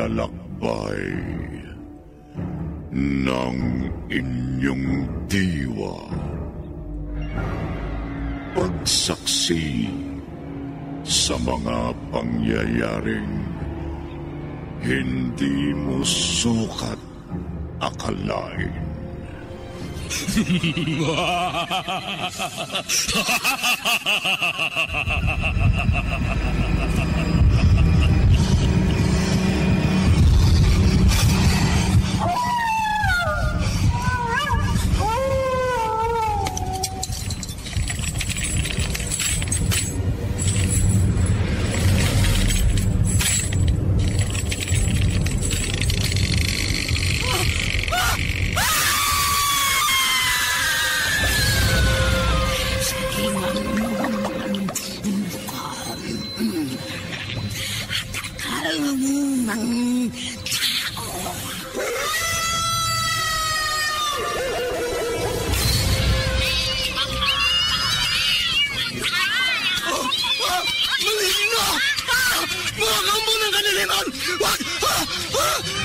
paglalakbay ng inyong diwa. Pagsaksi sa mga pangyayaring hindi mo sukat akalain.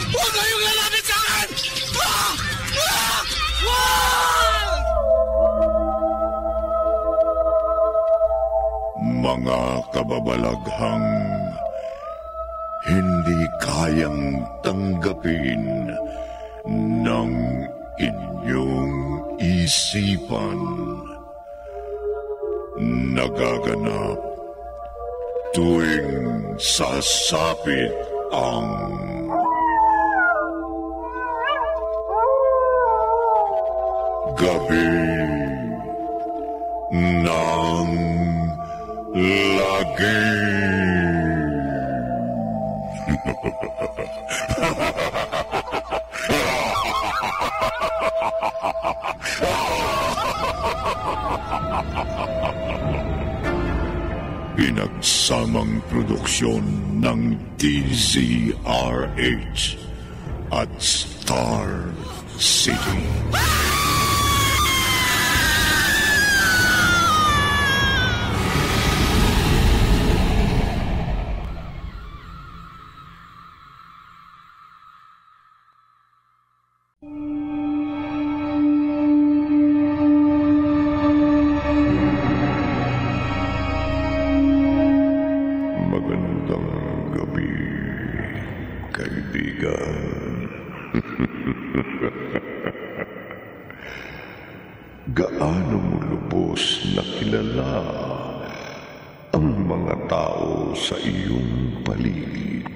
Huwag kayong lalapit sa akin! Mga kababalaghang hindi kayang tanggapin ng inyong isipan. Nagaganap tuwing sasapit ang gabi ng lagi. Pinagsamang produksyon ng DZRH at Star City. Gaano mo lubos na kilala ang mga tao sa iyong paligid?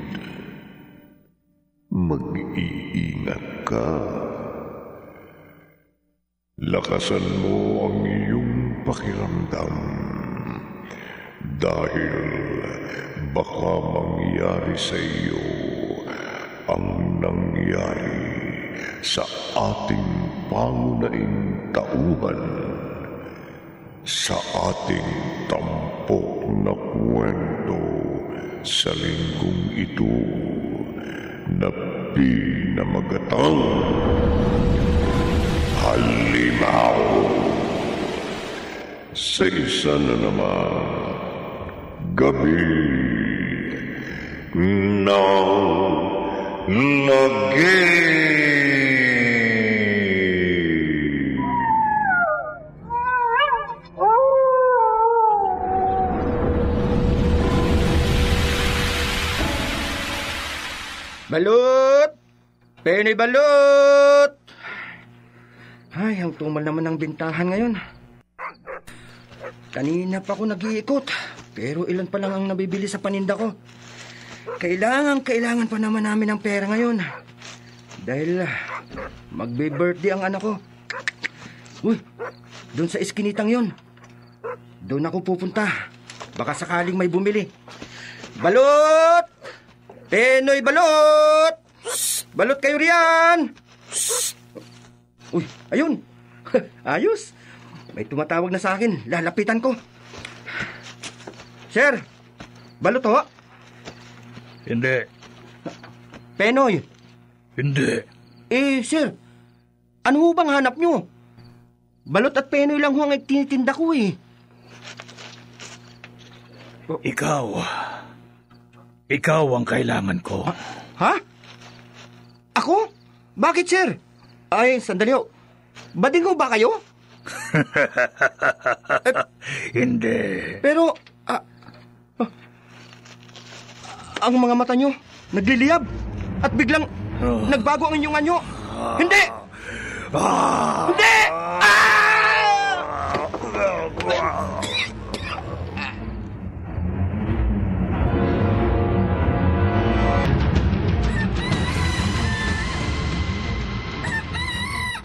Mag-iingat ka. Lakasan mo ang iyong pakiramdam dahil baka mangyari sa iyo ang nangyari sa ating pangunahing tauhan sa ating tampok na kwento sa linggong ito na pinamagatang Halimaw. Sa isa na naman gabi ng lagi. Balot! Penoy balot! Ay, ang tumal naman ng bintahan ngayon. Kanina pa ako nag-iikot, pero ilan pa lang ang nabibili sa paninda ko. Kailangan pa naman namin ng pera ngayon. Dahil magbe-birthday ang anak ko. Uy, doon sa iskinitang yon. Doon ako pupunta. Baka sakaling may bumili. Balot! Penoy balot! Balot kayo riyan! Uy, ayun! Ayos! May tumatawag na sa akin. Lalapitan ko. Sir! Balot ho? Hindi. Penoy? Hindi. Sir, ano ho bang hanap nyo? Balot at penoy lang ho ang tinitinda ko eh. Ikaw ang kailangan ko. Ha? Ako? Bakit, sir? Ay, sandali ho. Bading ho ba kayo? Hindi. Pero, ang mga mata nyo, nagliliyab. At biglang, nagbago ang inyong anyo. Hindi! Hindi!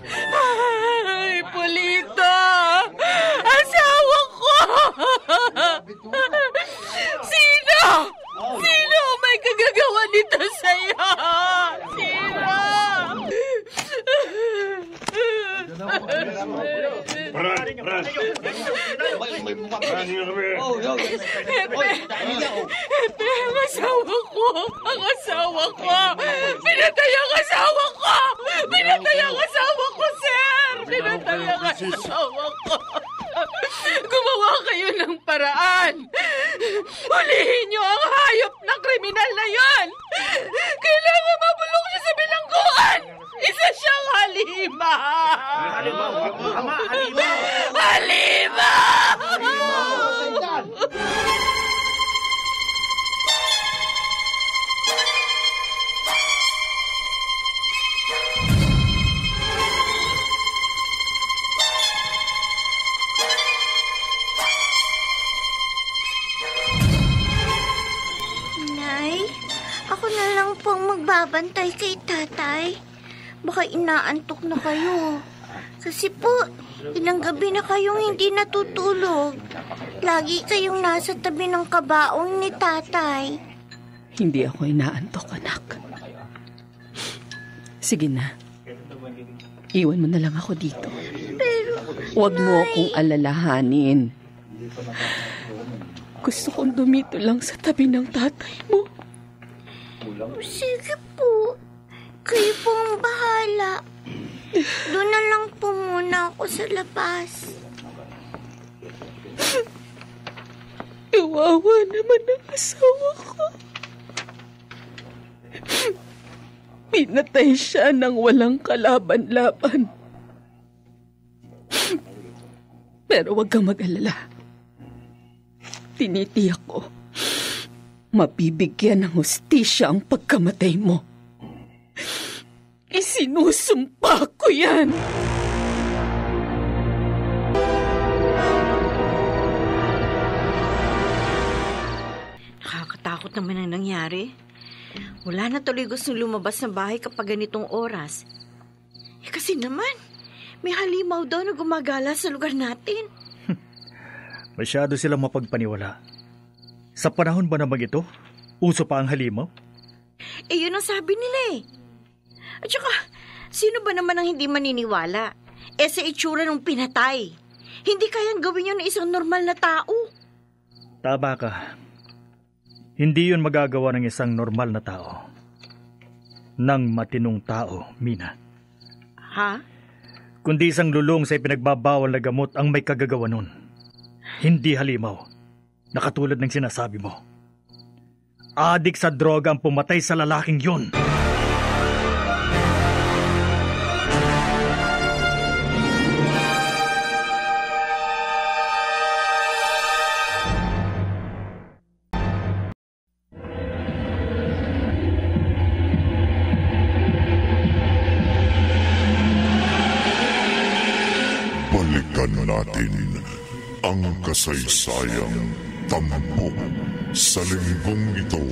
Ay, Polito! Asawa ko! Sino? Sino may kagagawa nito sa'yo? Sino? Epe, ang asawa ko! Ang asawa ko! Pinatay ang asawa ko! Pinatay ang asawa ko, sir! Pinatay ang asawa ko! Gumawa kayo ng paraan! Hulihin niyo ang hayop na kriminal na yon! Kailangan mabulok siya sa bilangguan! Isa siyang halima! Halima! Nay, ako na lang pong magbabantay kay tatay. Baka inaantok na kayo. Kasi po, ilang gabi na kayong hindi natutulog. Lagi kayong nasa tabi ng kabaong ni tatay. Hindi ako inaantok, anak. Sige na. Iwan mo na lang ako dito. Pero, Huwag mo akong alalahanin. Gusto kong dumito lang sa tabi ng tatay mo. sige po. Kayo po ang bahala. Doon na lang po muna ako sa labas. Kawawa naman ang asawa ko. Pinatay siya ng walang kalaban-laban. Pero huwag kang mag-alala. Tinitiyak ko, mabibigyan ng hustisya ang pagkamatay mo. Isinusumpa ko yan. Nakakatakot naman ang nangyari. Wala na tuloy gustong lumabas ng bahay kapag ganitong oras. Kasi naman, may halimaw daw na gumagala sa lugar natin. Masyado silang mapagpaniwala. Sa panahon ba naman ito, uso pa ang halimaw? Yun ang sabi nila eh. At saka, sino ba naman ang hindi maniniwala? Sa itsura ng pinatay. Hindi kayang gawin yun ng isang normal na tao. Tama ka. Hindi yun magagawa ng isang normal na tao. Ng matinong tao, Mina. Ha? Kundi isang lulong sa ipinagbabawal na gamot ang may kagagawa nun. Hindi halimaw, na katulad ng sinasabi mo. Adik sa droga ang pumatay sa lalaking yun. Balikan natin ang kasaysayang tampok sa linggong ito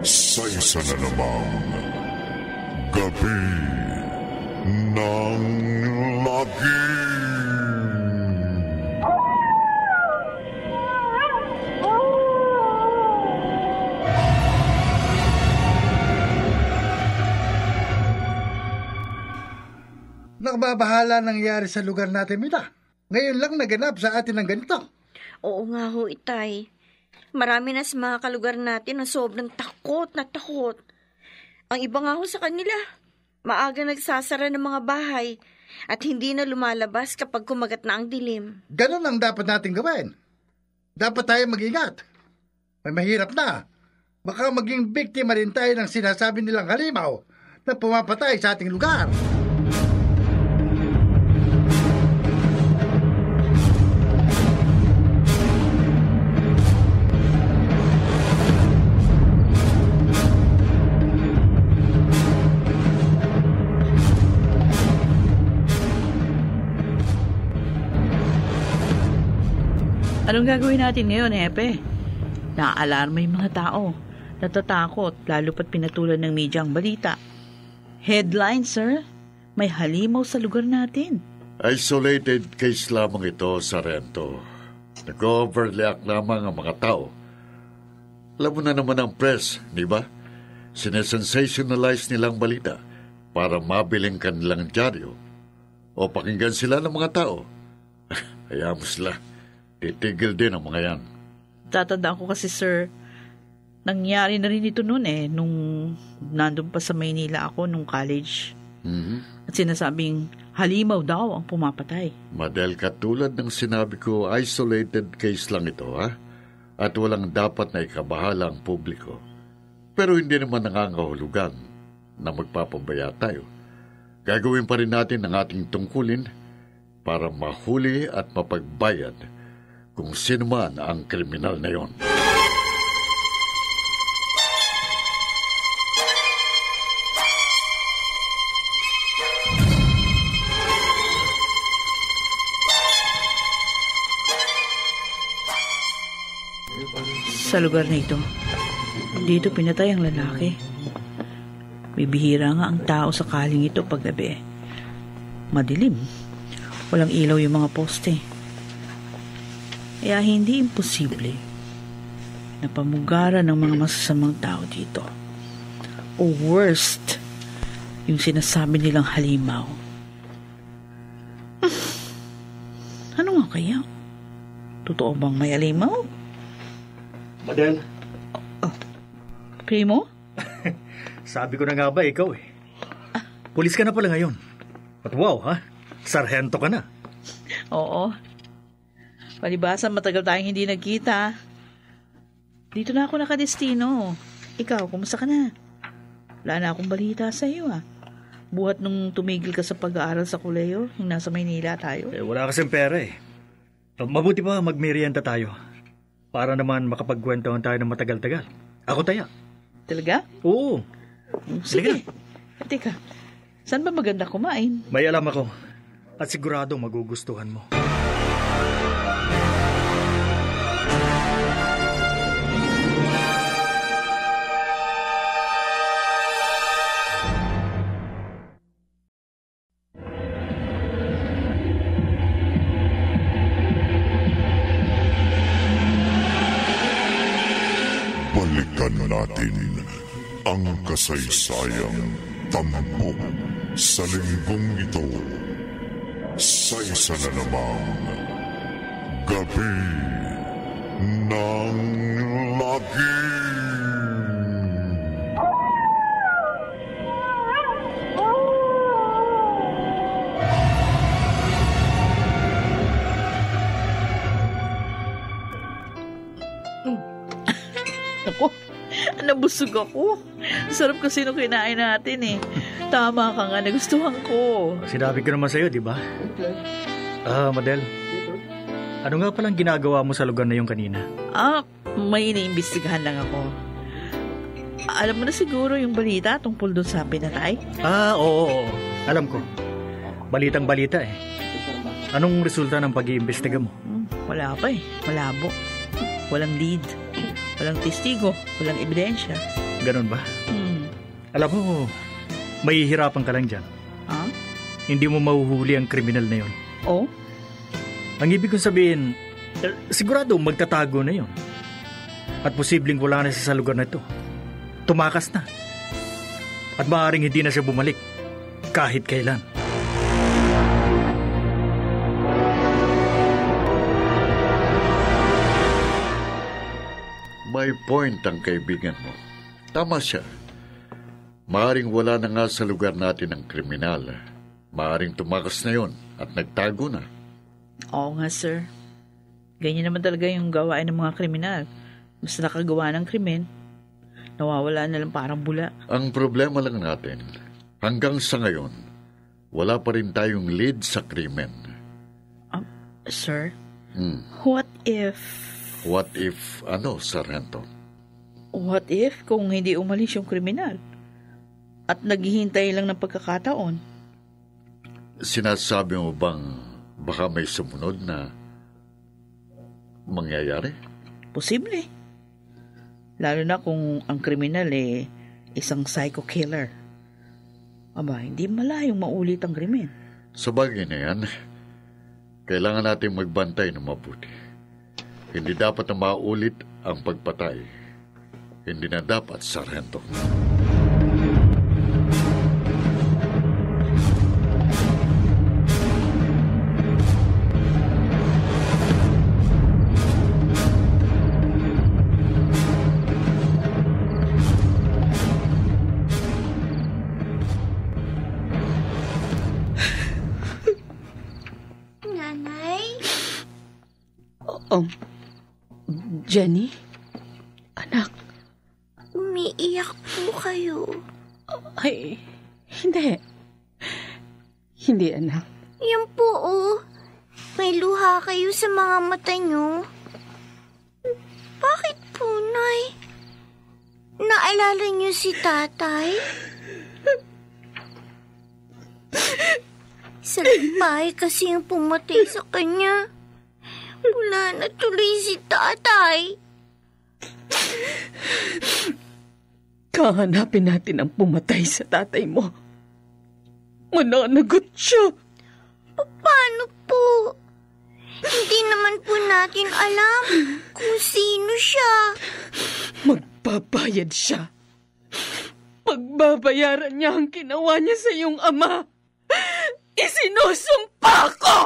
sa isa na namang Gabi ng Lagim. Nakababahala nangyari sa lugar natin, Mina. Ngayon lang naganap sa atin ng ganito. Oo nga ho, Itay. Marami na sa mga kalugar natin na sobrang takot na takot. Ang iba nga ho sa kanila, maaga nagsasara ng mga bahay at hindi na lumalabas kapag kumagat na ang dilim. Ganon ang dapat natin gawin. Dapat tayo mag-ingat. May mahirap na. Baka maging biktima rin tayo ng sinasabi nilang halimaw na pumapatay sa ating lugar. Anong gagawin natin ngayon, Hepe? Naaalarma yung mga tao. Natatakot, lalo pat pinatulan ng media ang balita. Headline, sir, may halimaw sa lugar natin. Isolated case lamang ito, Sargento. Nag-overreact lamang ang mga tao. Alam mo na naman ang press, di ba? Sinesensationalize nilang balita para mabiling kanilang dyaryo. O pakinggan sila ng mga tao. Hayaan mo sila. Titigil din ang mga yan. Tatandaan ko kasi, sir, nangyari na rin ito noon nung nandun pa sa Maynila ako nung college. Mm-hmm. At sinasabing halimaw daw ang pumapatay. Madel, katulad ng sinabi ko, isolated case lang ito, ha? At walang dapat na ikabahala ang publiko. Pero hindi naman nangangahulugan na magpapabaya tayo. Gagawin pa rin natin ang ating tungkulin para mahuli at mapagbayad kung sino man ang kriminal na yon. Sa lugar na ito, dito pinatay ang lalaki. Bibihira nga ang tao sa kaling ito paggabi. Madilim. Walang ilaw yung mga poste. Kaya hindi imposible na pamugaran ng mga masasamang tao dito. O worst, yung sinasabi nilang halimaw. Ano nga kaya? Totoo bang may halimaw? Madel, Primo? sabi ko na nga ba ikaw eh. Pulis ka na pala ngayon. At wow ha, sarhento ka na. Oo. Palibasa matagal tayong hindi nagkita. Dito na ako nakadestino. Ikaw, kumusta ka na? Wala na akong balita sa iyo Buhat nung tumigil ka sa pag-aaral sa koleyo, yung nasa Maynila tayo. Wala kasing pera eh. Mabuti pa magmerienda tayo. Para naman makapagkwentuhan tayo ng matagal-tagal. Ako taya. Talaga? Oo. Sige. Teka, saan ba maganda kumain? May alam ako. At sigurado magugustuhan mo. Balikan natin ang kasaysayang tampok sa linggong ito sa isa na namang Gabi ng Lagim. Ako, nabusog ako. Sarap kasi nung kinain natin Tama ka nga, nagustuhan ko. Sinabi ko naman sa'yo, di ba? Madel, ano nga palang ginagawa mo sa lugar na yung kanina? May iniimbestigahan lang ako. Alam mo na siguro yung balita tungkol doon sa pinatay? Oo. Alam ko. Balitang-balita Anong resulta ng pag-iimbestiga mo? Wala pa Malabo. Walang lead. Walang testigo, walang ebidensya. Ganun ba? Alam mo, mahihirapan ka lang dyan. Hindi mo mahuhuli ang kriminal na yon. Oh? Ang ibig kong sabihin, sigurado magtatago na yon. At posibleng wala na siya sa lugar na ito. Tumakas na. At maaaring hindi na siya bumalik kahit kailan. May point ang kaibigan mo. Tama siya. Maaring wala na nga sa lugar natin ang kriminal. Maaring tumakas na yon at nagtago na. Oo nga, sir. Ganyan naman talaga yung gawain ng mga kriminal. Basta nakagawa ng krimen, nawawala na lang parang bula. Ang problema lang natin, Hanggang sa ngayon, wala pa rin tayong lead sa krimen. Sir, what if... What if, Sargento? What if kung hindi umalis yung kriminal? At naghihintay lang ng pagkakataon? Sinasabi mo bang baka may sumunod na mangyayari? Posible. Lalo na kung ang kriminal isang psycho killer. Aba, hindi malayong maulit ang krimen. Sa bagay na yan, kailangan natin magbantay ng mabuti. Hindi dapat na maulit ang pagpatay. Hindi na dapat, Sargento. Jenny? Anak? Umiiyak po kayo. Ay, hindi. Hindi, anak. Yan po, May luha kayo sa mga mata nyo. Bakit po, Nay? Naalala niyo si Tatay? Salbay kasi yung pumatay sa kanya. Wala na tuloy si Tatay. Kahanapin natin ang pumatay sa tatay mo. Mananagot siya. Paano po? Hindi naman po natin alam kung sino siya. Magbabayad siya. Pagbabayaran niya ang ginawa niya sa iyong ama. Isinusumpa ko!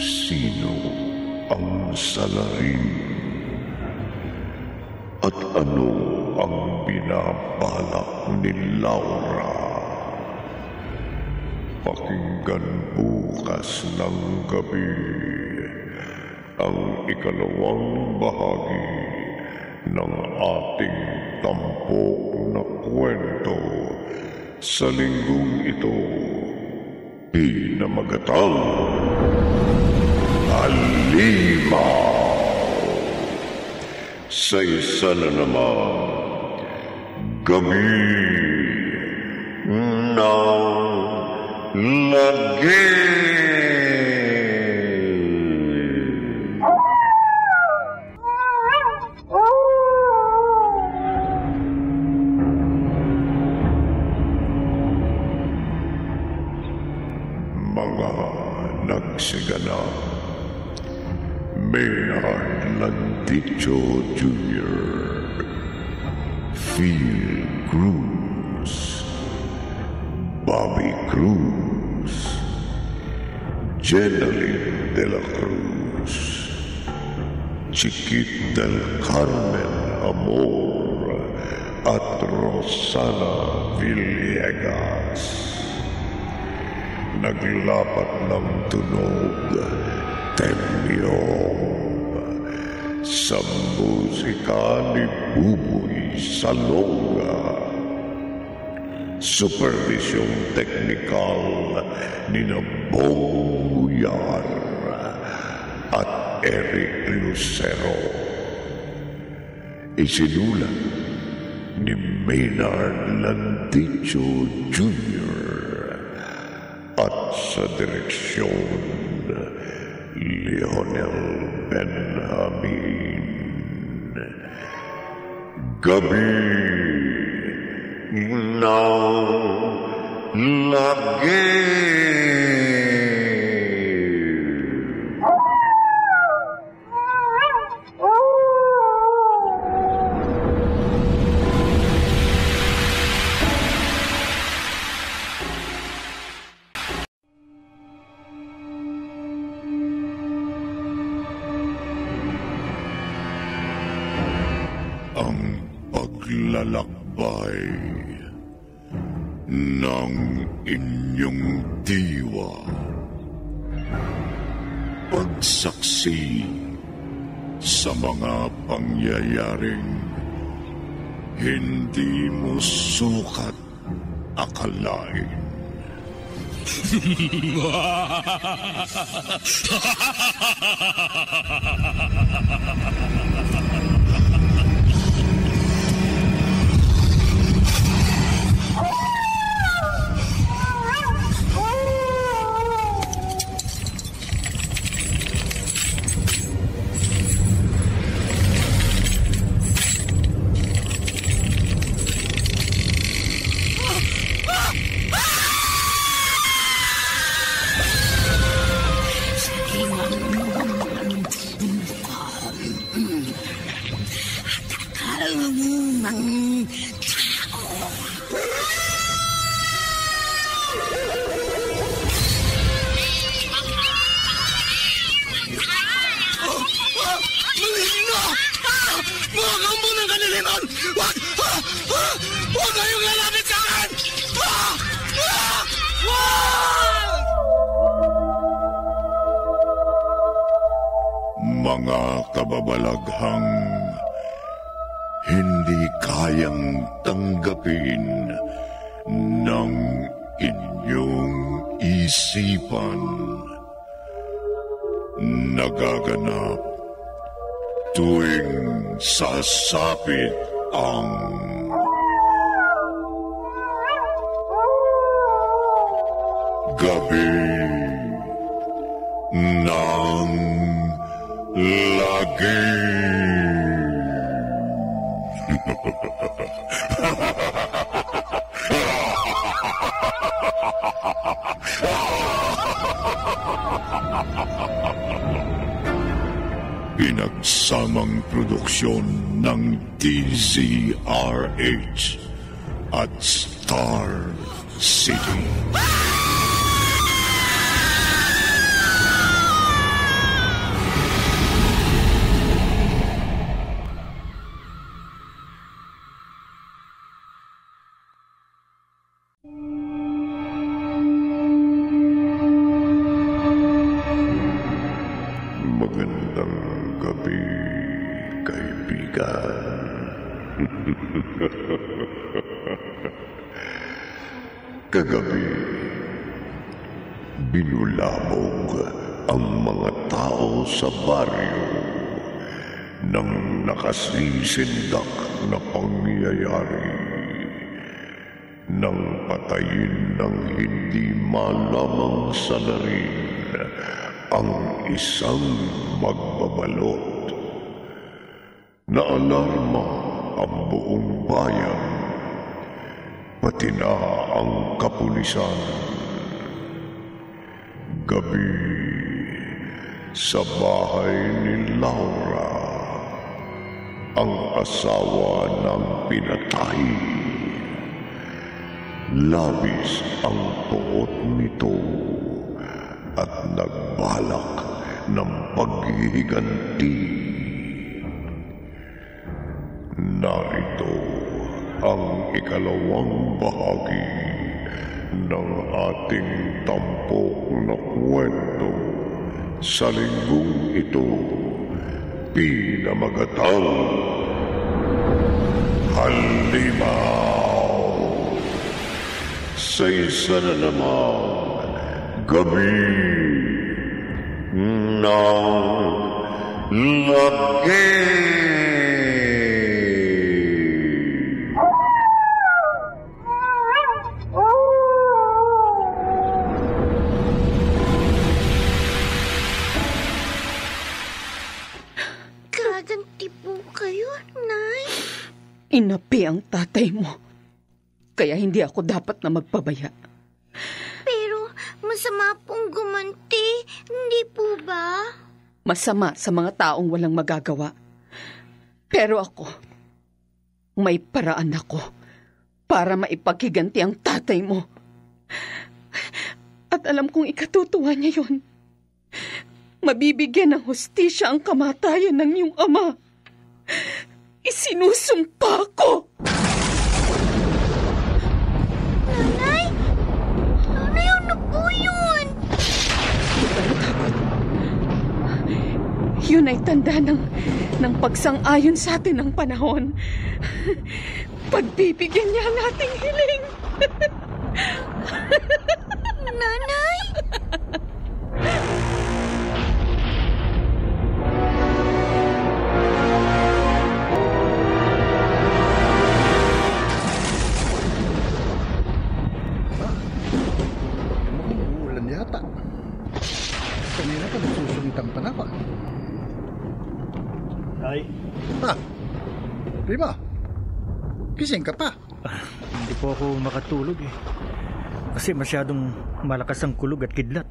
Sino ang salarin? At ano ang binabalak ni Laura? Pakinggan bukas ng gabi ang ikalawang bahagi ng ating tampok na kwento sa linggong ito. Pinamagatang Halimaw. Sa isa na naman gabi ng lagi. Mga nagsiganap, Maynard Landicho Jr., Phil Cruz, Bobby Cruz, Jeneline de la Cruz, Chiquit del Carmen Amor, at Rosana Villegas. Naglapat ng tunog, Temyong, sa musika ni Buboy Salonga. Supervisyong teknikal ni Bong Muyar at Eric Lucero. Isinulat ni Maynard Landicho Jr. at sa direksyon Leonel Benjamin. Gabi ng lagi. paglalakbay ng inyong diwa. Pagsaksi sa mga pangyayaring hindi mo sukat akalain. Mga kampo ng kaniliman! Huwag kayong lalapit sa akin! Mga kababalaghang hindi kayang tanggapin ng inyong isipan. Nagaganap tuwing sasapit ang gabi ng lagi. Pinagsamang produksyon ng DZRH at Star City. Magandang gabi, kaibigan. Kagabi, binulabog ang mga tao sa baryo ng nakasisindak na pangyayari nang patayin ng hindi malamang salarin ang isang magbabalot. Naalarma ang buong bayan, pati na ang kapulisan. Gabi sa bahay ni Laura, ang asawa ng pinatay. Labis ang puot nito at nagbalak ng paghihiganti. Narito ang ikalawang bahagi ng ating tampok na kwento sa linggong ito, pinamagatang Halimaw. Sa isa na namang gabi ng lagi. Gaganti po kayo, Nay. Inapi ang tatay mo. Kaya hindi ako dapat na magpabaya. Pero masama pong gumanti, hindi po ba? Masama sa mga taong walang magagawa. Pero ako, may paraan ako para maipaghiganti ang tatay mo. At alam kong ikatutuwa niya yun. Mabibigyan ng hustisya ang kamatayan ng iyong ama. Isinusumpa ko! tanda ng pagsang-ayon sa atin ng panahon. Pagbibigyan niya ang ating hiling. Nanay? Ulan yata. Kanina pa nagsusungitan pa na ako. Tay, Primo, gising ka pa. hindi po ako makatulog eh. Kasi masyadong malakas ang kulog at kidlat.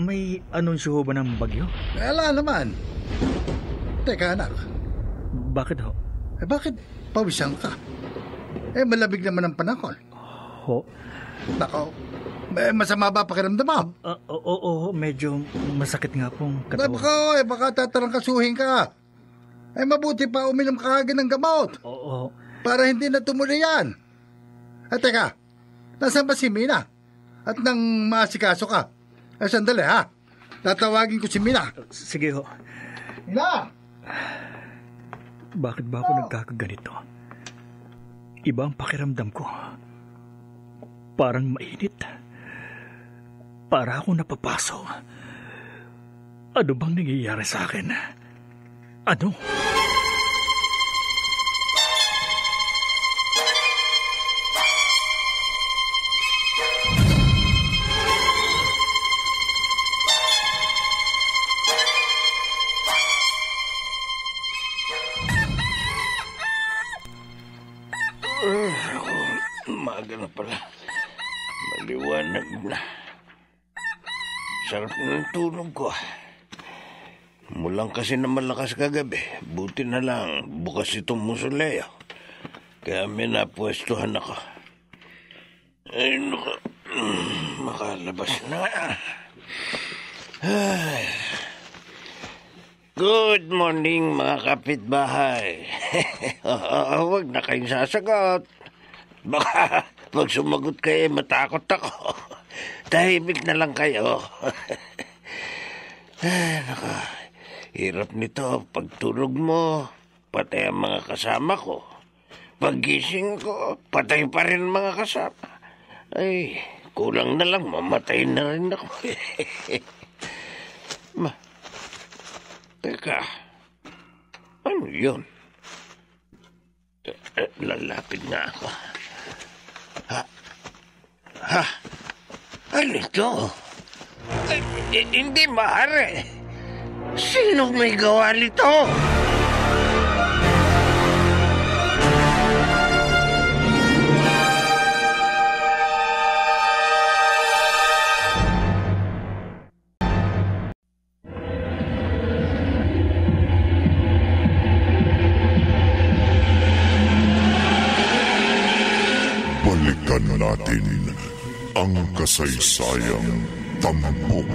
May anunsyo ba ng bagyo? Ala naman. Teka anak, Bakit ho? bakit pawisan ka? Malamig naman ang panahon. Ho? Nako, masama ba pakiramdam mo? Oo, medyo masakit nga pong katawan. Nako, baka tatarangkasuhin ka. Mabuti pa uminom ka agad ng gamot. Oo. Para hindi na tumuloy yan. At teka, nasaan ba si Mina? At nang maasikaso ka? Sandali ha. Tatawagin ko si Mina. Sige ho. Mina! Bakit ba ako nagkakaganito? Iba ang pakiramdam ko. Parang mainit. Para ako napapaso. Ano bang nangyayari sa akin? Ano? Umaga na pala. Maliwanag na. Sarap ng tulog ko. Mulang kasi na malakas kagabi. Buti na lang bukas itong musoleo. Kaya may napwestuhan ako. Ay, makalabas na. Ay. Good morning mga kapitbahay. Huwag na kayong sasagot. Baka pag sumagot kayo matakot ako. Tahimik na lang kayo. Ay, naka. Hirap nito, pagtulog mo, patay ang mga kasama ko. Paggising ko, patay pa rin ang mga kasama. Ay, kulang na lang, mamatay na rin ako. Teka, ano yun? Lalapit nga ako. Ano ito? Hindi maaari. Sino may gawa nito? Balikan natin ang kasaysayang tampok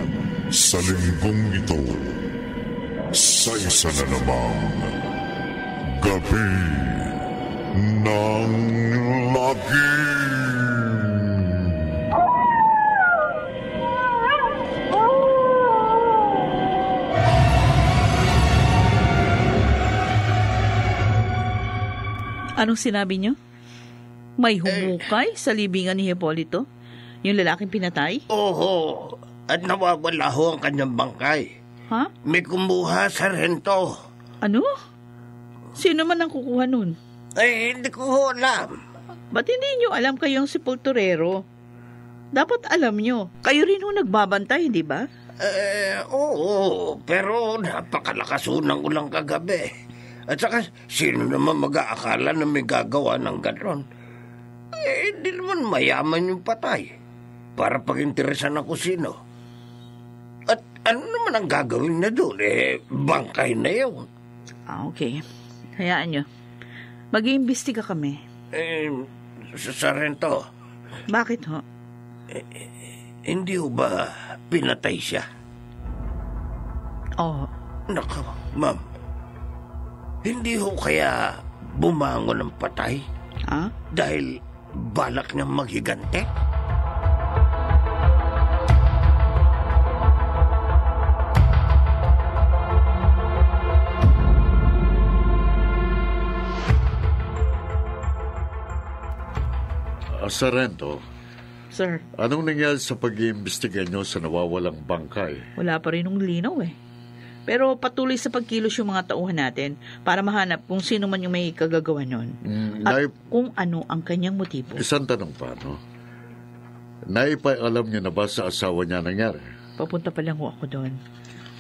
sa linggong ito sa isa na namang Gabi ng Lagim. Anong sinabi niyo? May humukay sa libingan ni Hipolito? Yung lalaking pinatay? Oo, at nawawala ho ang kanyang bangkay. Ha? May kumuha sa rento. Ano? Sino man ang kukuha nun? Ay, hindi ko ho alam. Ba't hindi niyo alam kayong sepulturero? Dapat alam niyo. Kayo rin ho nagbabantay, di ba? Oo, pero napakalakas ho ng ulang kagabi. At saka, sino naman mag-aakala na may gagawa ng gano'n? Hindi naman mayaman yung patay. Para pag-interesan ako sino. At ano naman ang gagawin na doon? Bangkay na yun. Okay. Hayaan nyo. Mag-iimbestiga kami. Sa rento. Bakit ho? Hindi ho ba pinatay siya? Oo. Naku, ma'am. Hindi ho kaya bumangon ng patay? Ha? Dahil balak niyang maghigante? Sarento, Sir, anong nangyari sa pag-iimbestiga nyo sa nawawalang bangkay? wala pa rin ng linaw eh. Pero patuloy sa pagkilos yung mga tauhan natin para mahanap kung sino man yung may kagagawa nun. At kung ano ang kanyang motibo. Isang tanong pa, no? Naipaalam niyo na ba sa asawa niya nangyari? Papunta pa lang ako doon.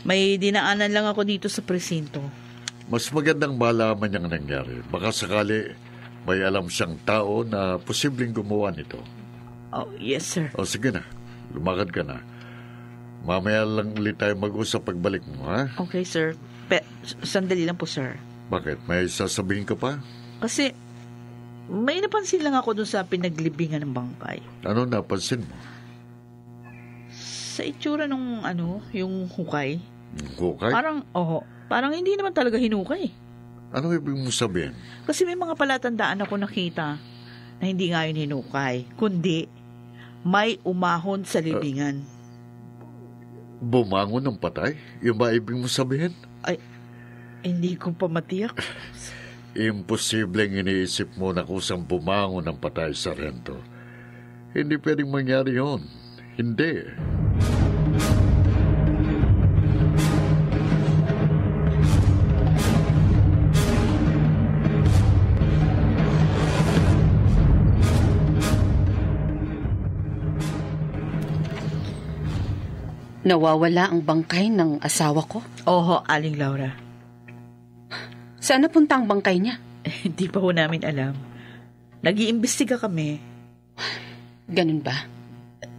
May dinaanan lang ako dito sa presinto. Mas magandang malaman niyang nangyari. Baka sakali may alam siyang tao na posibleng gumawa nito. Oh, yes, sir. O sige na, lumakad ka na. Mamaya lang ulit tayo mag-usap pagbalik mo, ha? Okay, sir. Sandali lang po, sir. Bakit? May sasabihin ka pa? Kasi may napansin lang ako dun sa pinaglibingan ng bangkay. Ano napansin mo? Sa itsura nung yung hukay. Hukay? Parang hindi naman talaga hinukay. Ano ibig mo sabihin? Kasi may mga palatandaan ako nakita na hindi nga yun hinukay, kundi may umahon sa libingan. Bumangon ng patay? Yung ba ibig mo sabihin? Ay, hindi ko pa matiyak. Imposibleng iniisip mo na kusang bumangon ng patay, Sarento. Hindi pwedeng mangyari yun. Hindi. Nawawala ang bangkay ng asawa ko? Oho, Aling Laura. Saan napunta ang bangkay niya? Hindi pa ho namin alam. Nag-iimbestiga kami. Ganun ba?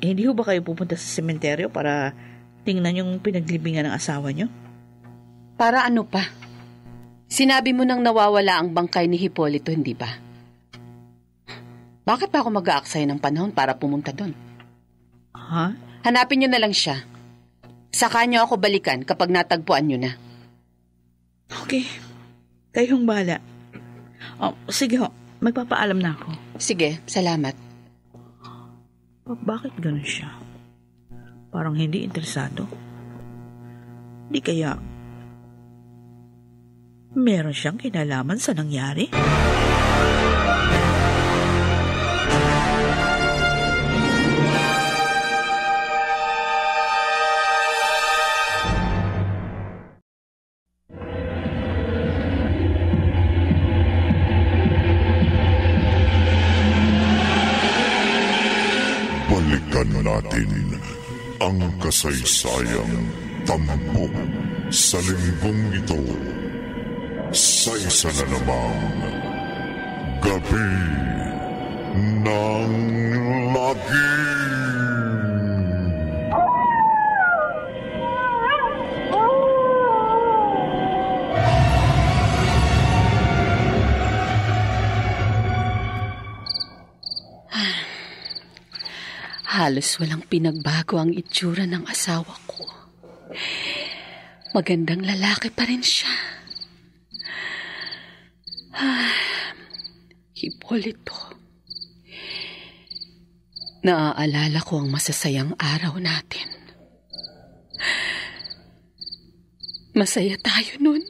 Hindi ho ba kayo pupunta sa sementeryo para tingnan yung pinaglibingan ng asawa niyo? Para ano pa? Sinabi mo nang nawawala ang bangkay ni Hipolito, hindi ba? Bakit pa ako mag-aaksaya ng panahon para pumunta doon? Ha? Hanapin niyo na lang siya. Saka niyo ako balikan kapag natagpuan niyo na. Okay. Kayong bahala. Sige ho. Magpapaalam na ako. Sige, salamat. Bakit ganun siya? Parang hindi interesado. Di kaya meron siyang kinalaman sa nangyari? Balikan natin ang kasaysayang tampok sa linggong ito sa isa na namang Gabi ng Lagim. Halos walang pinagbago ang itsura ng asawa ko. Magandang lalaki pa rin siya. Hipolito. Naaalala ko ang masasayang araw natin. Masaya tayo nun.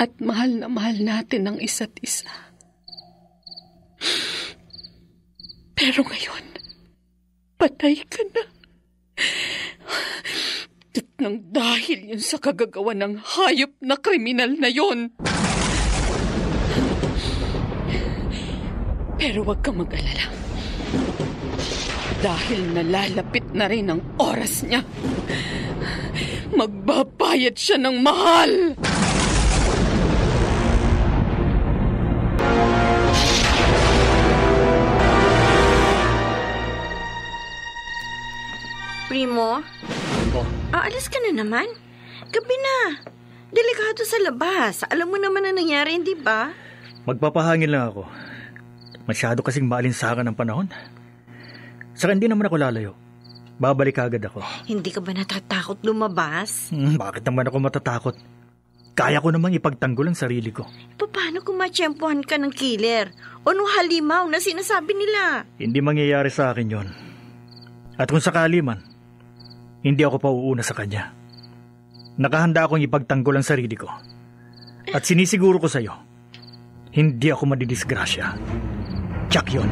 At mahal na mahal natin ang isa't isa. Pero ngayon, patay ka na. At nang dahil yun sa kagagawa ng hayop na kriminal na yun. Pero huwag kang mag-alala. Dahil nalalapit na rin ang oras niya. Magbabayad siya ng mahal. Primo? Aalis ka na naman? Gabi na. Delikado sa labas. Alam mo naman na nangyari, hindi ba? Magpapahangin lang ako. Masyado kasing maalinsakan ng panahon. Saka hindi naman ako lalayo. Babalik agad ako. Hindi ka ba natatakot lumabas? Bakit naman ako matatakot? Kaya ko namang ipagtanggol ang sarili ko. Paano kung matsyempohan ka ng killer? O nung halimaw na sinasabi nila? Hindi mangyayari sa akin yon. At kung sakali man, hindi ako pa uuna sa kanya. Nakahanda akong ipagtanggol ang sarili ko. At sinisiguro ko sa'yo, hindi ako madidisgrasya. Tiyak yun.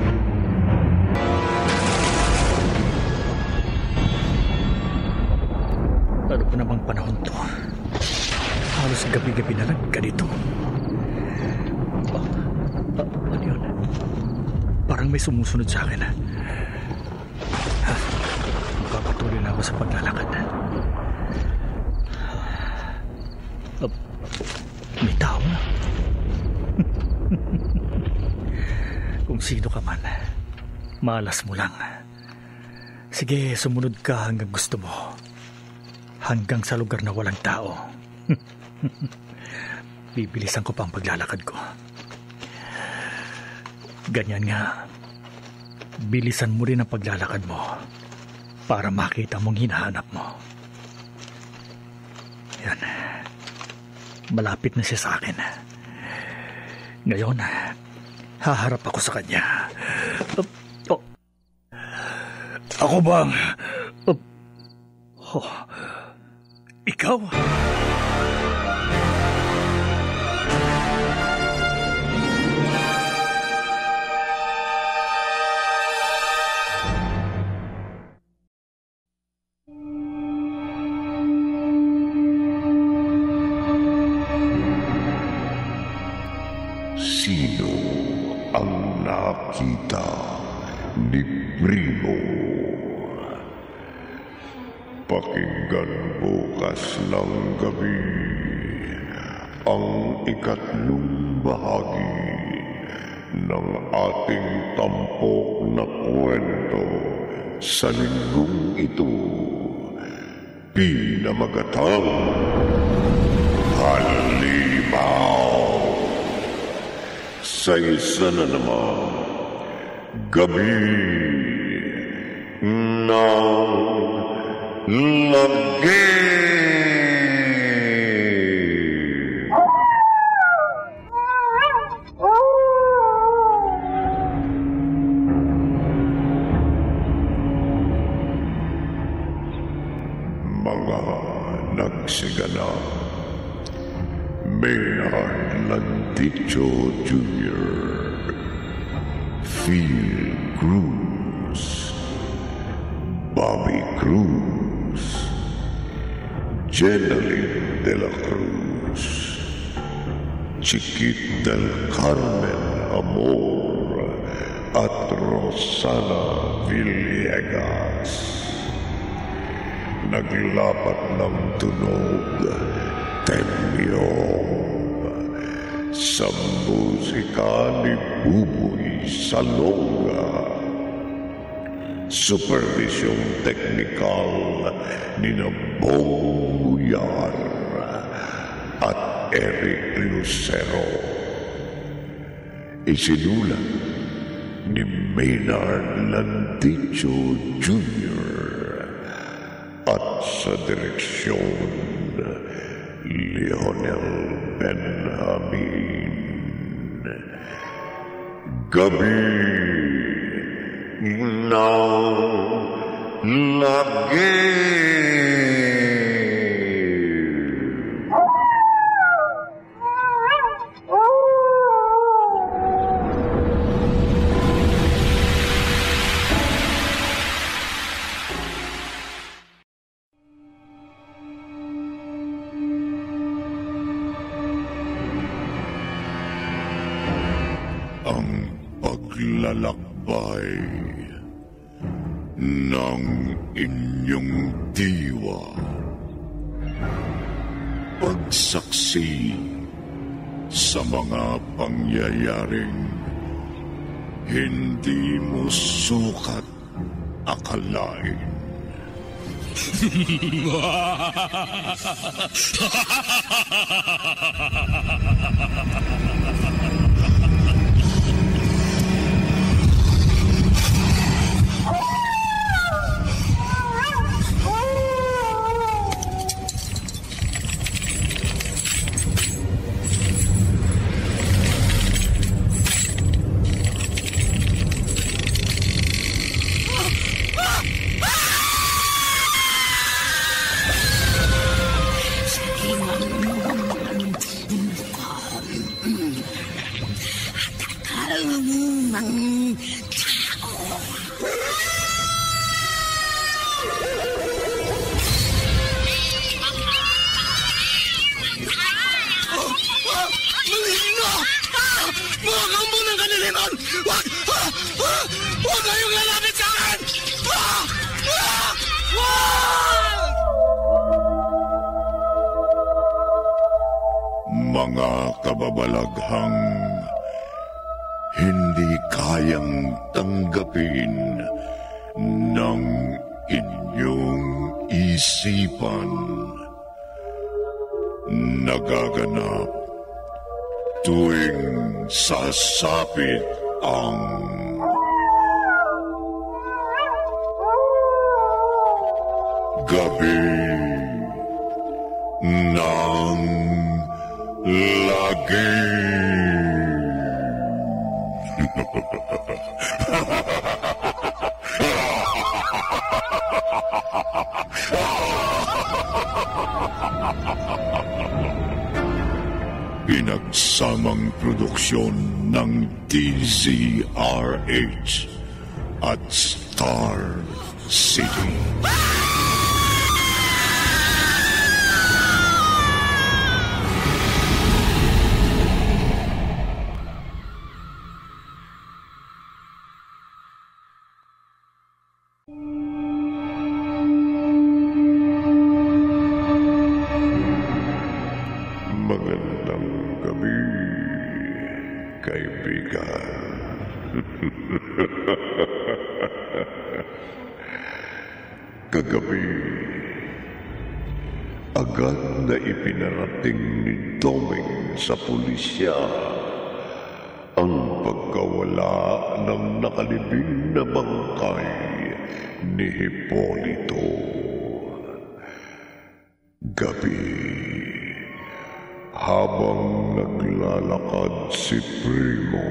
Ano pa namang panahon to? Halos gabi-gabi na lang ganito. Ano yun? Parang may sumusunod sa akin. Magpapatuloy na ako sa paglalakad. May tao na. Kung sino ka man, malas mo lang. Sige, sumunod ka hanggang gusto mo. Hanggang sa lugar na walang tao. Bibilisan ko pa ang paglalakad ko. Ganyan nga. Bilisan mo rin ang paglalakad mo para makita mong hinahanap mo. Yan. Malapit na siya sa akin. Ngayon, haharap ako sa kanya. Ako bang... ikaw? Sino ang nakita ni Primo? Pakinggan bukas ng gabi ang ikatlong bahagi ng ating tampok na kwento sa linggong ito. Pinamagatang Halimaw. Sa isa na naman gabi ng lagi. Mga nagsiganap, Maynard Landicho Jr., Phil Cruz, Bobby Cruz, Jeneline de la Cruz, Chiquit del Carmen Amor, at Rosana Villegas. Naglapat ng tunog, Temyong, sa musika ni Buboy Salonga. Supervisyong teknikal ni Bong Buyar at Eric Lucero. Isinulat ni Maynard Landicho Jr. at sa direksyon Leonel Benjamin. Gabi ng lagi. Ang paglalakbay ng inyong diwa. Pagsaksi sa mga pangyayaring hindi mo sukat akalain. anumang tao. Maligno! Mga kampo ng kaniliman! Huwag kayong lalapit sa akin! Mga kababalaghang hindi kayang tanggapin ng inyong isipan. Nagaganap tuwing sasapit ang gabi ng lagi. Pinagsamang produksyon ng DZRH at Star City. Magandang gabi, kaibigan. Kagabi, agad na ipinarating ni Doming sa pulisya ang pagkawala ng nakalibing na bangkay ni Hipolito. Gabi, habang naglalakad si Primo,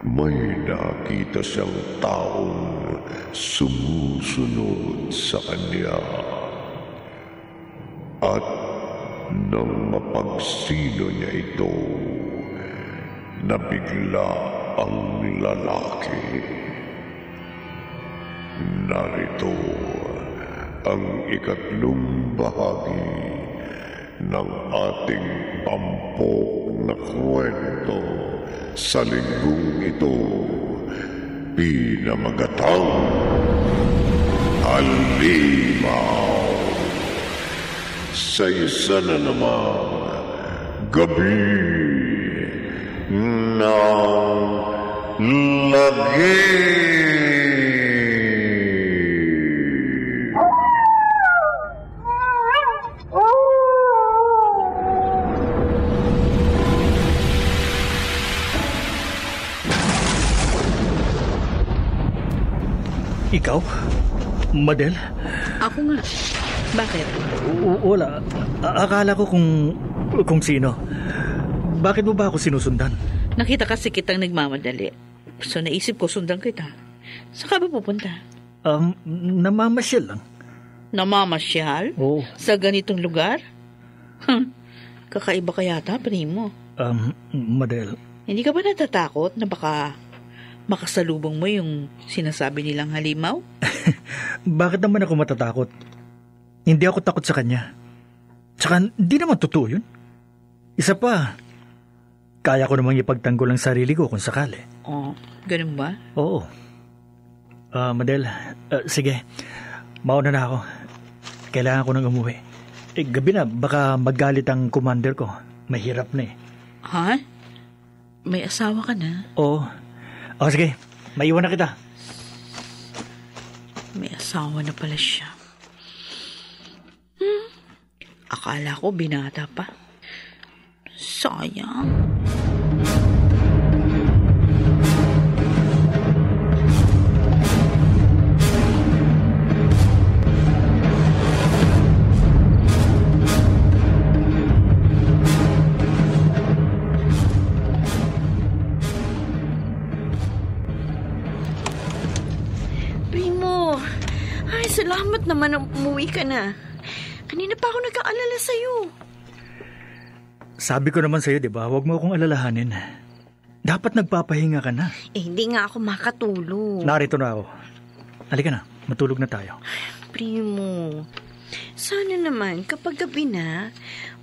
may nakita siyang taong sumusunod sa kanya. At nang mapagsino niya ito, nabigla ang lalaki. Narito ang ikatlong bahagi ng ating tampok na kwento sa linggong ito, pinamagatang Halimaw. Sa isa na namang gabi ng lagi. Ikaw? Madel? Ako nga. Bakit? Wala. Akala ko kung sino. Bakit mo ba ako sinusundan? Nakita kasi kitang nagmamadali. So naisip ko sundan kita. Saan ka ba pupunta? Namamasyal lang. Namamasyal? Oo. Sa ganitong lugar? Kakaiba ka yata, Primo. Madel. Hindi ka ba natatakot na baka makasalubong mo yung sinasabi nilang halimaw? Bakit naman ako matatakot? Hindi ako takot sa kanya. Tsaka hindi naman totoo yun. Isa pa, kaya ko namang ipagtanggol ang sarili ko kung sakali. Oh, ganun ba? Oo. Madel, sige. Mauna na ako. Kailangan ko nang umuwi. Gabi na, baka magalit ang commander ko. Mahirap na eh. Ha? May asawa ka na? Oo. Sige. Maiwan na kita. May asawa na pala siya. Akala ko binata pa. Sayang. Primo, ay salamat naman na umuwi ka na. Kanina pa ako nag-aalala sa'yo. Sabi ko naman sa'yo, di ba? Huwag mo akong alalahanin. Dapat nagpapahinga ka na. Hindi nga ako makatulog. Narito na ako. Halika na, matulog na tayo. Primo, sana naman kapag gabi na,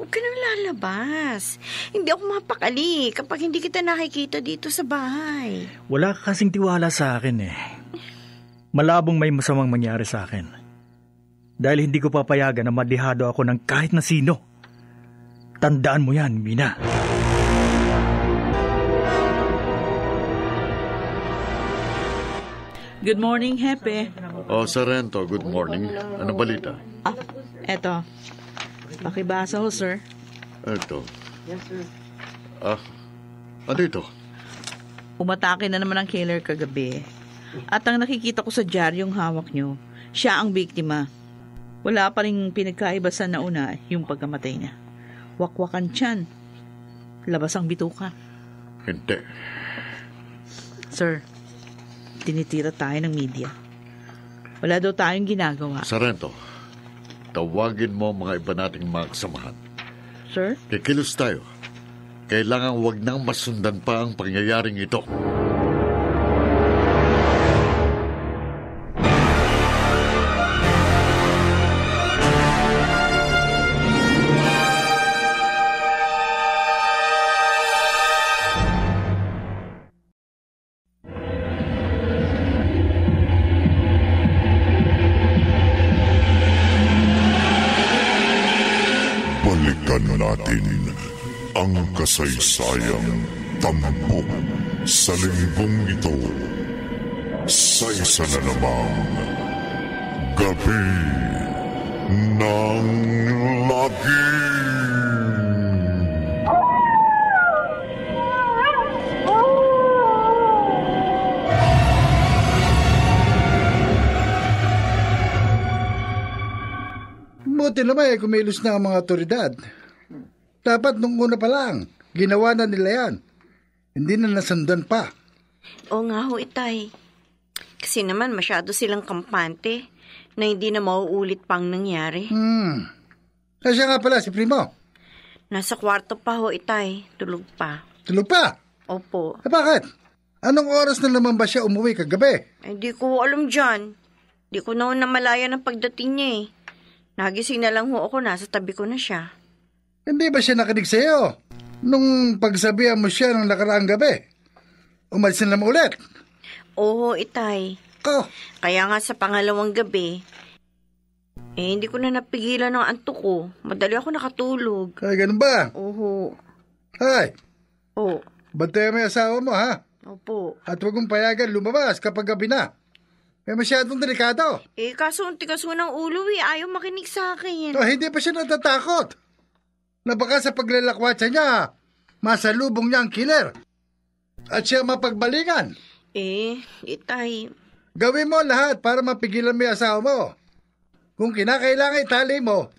huwag ka nang lalabas. Hindi ako mapakali kapag hindi kita nakikita dito sa bahay. Wala ka kasing tiwala sa akin eh. Malabong may masamang mangyari sa akin. Dahil hindi ko papayagan na madihado ako ng kahit na sino. Tandaan mo yan, Mina. Good morning, Hepe. Sarento, good morning. Ano balita? Eto. Pakibasa ho, sir. Ito. Ano ito? Umatake na naman ang killer kagabi. At ang nakikita ko sa diaryong hawak nyo, siya ang biktima. Wala pa rin pinagkaibasan na una yung pagkamatay niya. Wakwakan tiyan. Labas ang bituka. Hindi. Sir, tinitira tayo ng media. Wala daw tayong ginagawa. Sarento, tawagin mo mga iba nating mga kasamahan. Sir? Kikilos tayo. Kailangan wag nang masundan pa ang pangyayaring ito. Natin ang kasaysayang tampok sa linggong ito sa isa na namang Gabi ng Lagim. Buti naman kumilos na ang mga otoridad. Dapat nung una pa lang, ginawa na nila yan. Hindi na nasundan pa. Oo nga ho, Itay. Kasi naman masyado silang kampante na hindi na mauulit pang nangyari. Nasya nga pala si Primo? Nasa kwarto pa ho, Itay. Tulog pa. Tulog pa? Opo. Bakit? Anong oras na naman ba siya umuwi kagabi? Hindi ko alam dyan. Di ko na namalaya ng pagdating niya eh. Nagising na lang ho ako, nasa tabi ko na siya. Hindi ba siya nakinig sa'yo? Nung pagsabihan mo siya ng nakaraang gabi, umalis na naman ulit? Oo, Itay. Kaya nga sa pangalawang gabi, hindi ko na napigilan ng antok ko. Madali ako nakatulog. Ay, ganun ba? Oo. Ay. Oo. Bantayan mo yung asawa mo, ha? Opo. At huwag mong payagan lumabas kapag gabi na. May masyadong delikado. Kaso ang tigas mo ng ulo ayaw makinig sa akin. Hindi pa siya natatakot. Na baka sa paglalakwatsa niya, masalubong niya ang killer. At siya mapagbalingan. Itay. Gawin mo lahat para mapigilan mo yung asawa mo. Kung kinakailangan tali mo.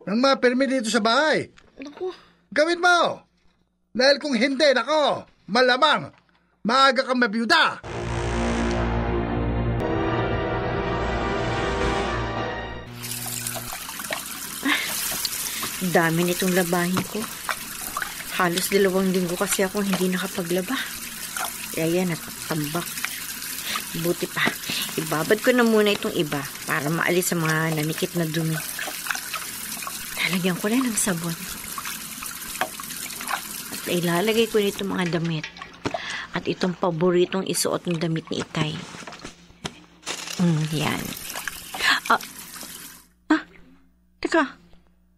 Nang mapirmi dito sa bahay. Naku. Gawin mo. Dahil kung hindi, malamang, maaga kang mabiyuda. Dami nitong labahin ko. Halos 2 linggo kasi ako hindi nakapaglaba. Kaya yan, natatambak. Buti pa, ibabad ko na muna itong iba para maalis sa mga nanikit na dumi. Lalagyan ko lang ng sabon. At ilalagay ko nito mga damit. At itong paboritong isuot ng damit ni Itay. Yan. Teka.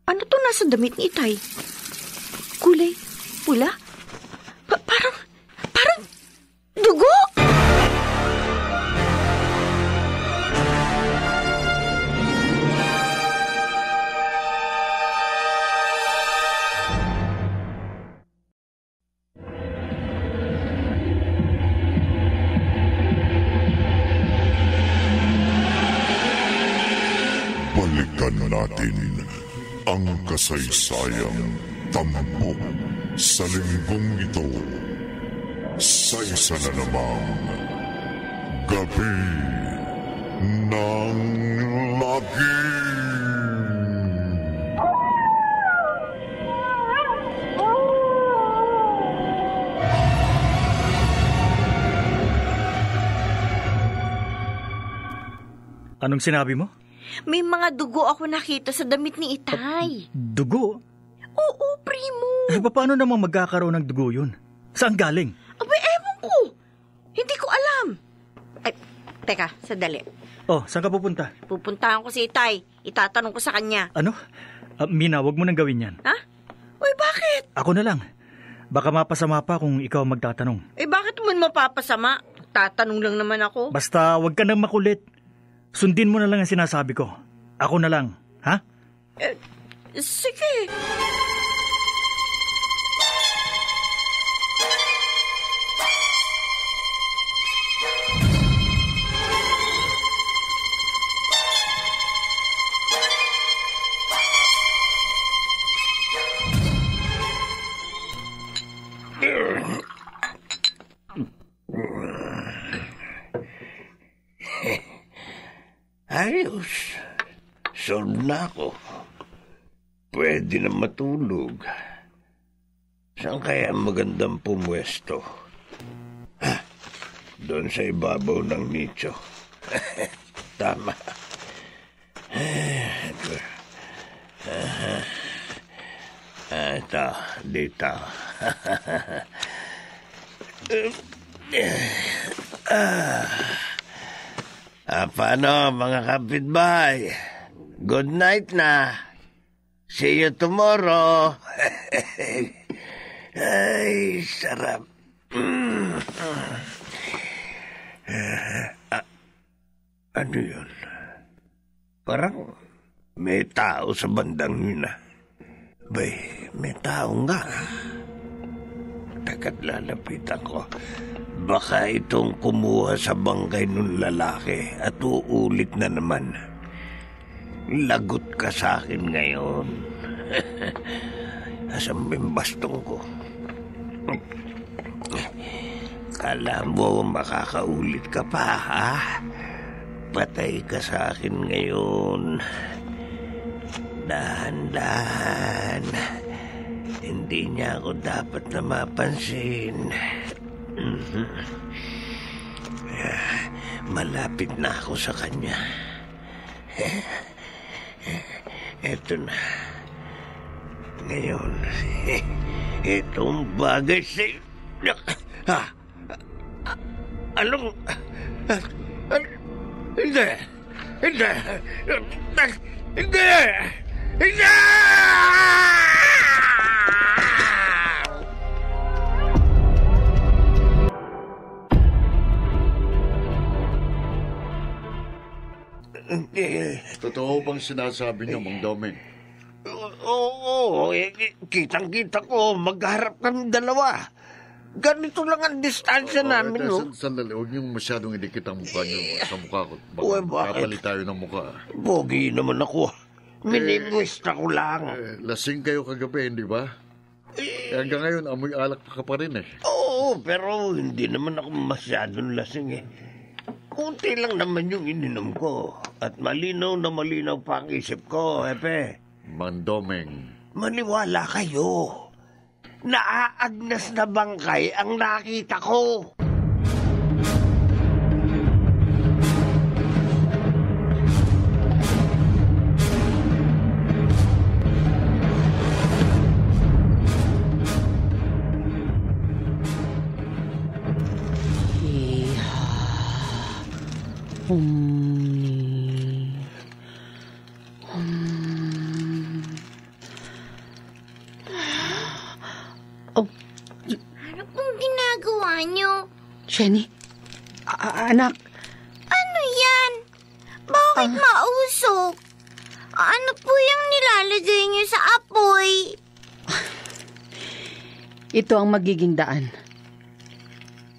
Ano to nasa damit ni Itay? Kulay pula? Parang dugo! Balikan natin ang kasaysayang tampok sa linggong ito sa isa na namang Gabi ng Lagim. Anong sinabi mo? May mga dugo ako nakita sa damit ni Itay. Dugo? Oo, primo. Paano namang magkakaroon ng dugo yun? Saan galing? Abay, ewan ko. Hindi ko alam. Ay, teka, sandali. Oh, saan ka pupunta? Pupuntahan ko si Itay. Itatanong ko sa kanya. Ano? Mina, wag mo nang gawin yan. Ha? Uy, bakit? Ako na lang. Baka mapasama pa kung ikaw magtatanong. Bakit mo mapapasama? Tatanong lang naman ako. Basta wag ka nang makulit. Sundin mo na lang ang sinasabi ko. Ako na lang, ha? Sige. Ayos. Solve na ako. Pwede na matulog. Saan kaya magandang pumwesto? Doon sa ibabaw ng nicho. Tama. Ito, dito. Paano mga kapitbahay? Good night na. See you tomorrow. Ay, sarap. Ano yun? Parang may tao sa bandang yun ah. Bay, may tao nga. Teka't lalapitan ko. Baka itong kumuha sa bangkay ng lalaki at uulit na naman. Lagot ka sa akin ngayon. Asan ba yung bastong ko? Kala mo makakaulit ka pa, ha? Patay ka sa akin ngayon. Dahan-dahan. Hindi niya ako dapat na mapansin. Malapit na ako sa kanya. Eto na. Ngayon, itong bagay sa... Anong... Hindi! Hindi! Hindi! Hindi! Totoo bang sinasabi niyo, Mang Doming? Oo, kitang-kita ko, magharap kami dalawa. Ganito lang ang distansya namin, no? Sandali, huwag niyong masyadong idikit ang mukha niyo sa mukha ko. Bakit? Kapalit tayo ng mukha. Pogi naman ako. Minimwista ko lang. Lasing kayo kagabi, hindi ba? Hanggang ngayon, amoy alak ka pa rin eh. Oo, pero hindi naman ako masyadong lasing eh. Kunti lang naman yung ininom ko. At malinaw na malinaw pa ang isip ko, Epe. Mang Doming. Maniwala kayo. Naaagnas na bangkay ang nakita ko. Ano pong ginagawa niyo? Jenny? Anak? Ano yan? Bakit mausok? Ano po yung nilalagay niyo sa apoy? Ito ang magiging daan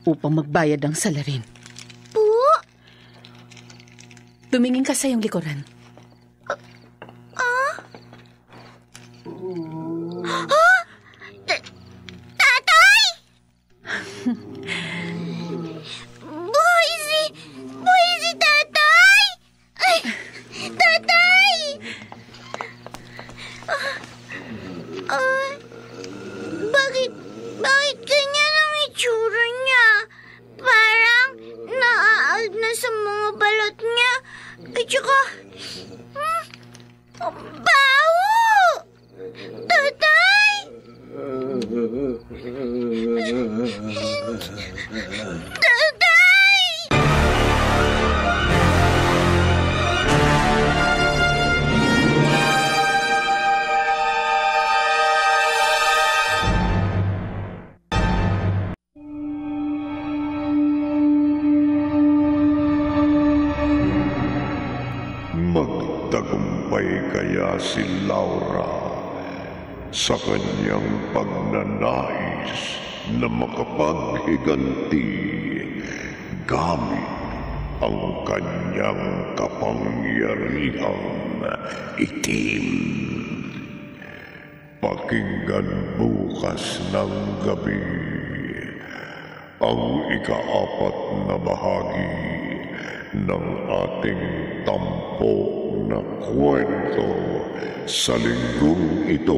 upang magbayad ang salarin. Po? Tumingin ka sa iyong likuran. Tatay! Buhay si tatay! Ay, tatay! Bakit ganyan ang itsura niya? Parang naaag na sa mga balot niya. At Tsaka, bawo! Tatay! Tatay! Magtagumpay kaya si Laura sa kanyang pagnanais na makapaghiganti gamit ang kanyang kapangyarihang itim. Pakinggan bukas ng gabi ang ika-4 na bahagi ng ating tampok na kwento sa linggong ito,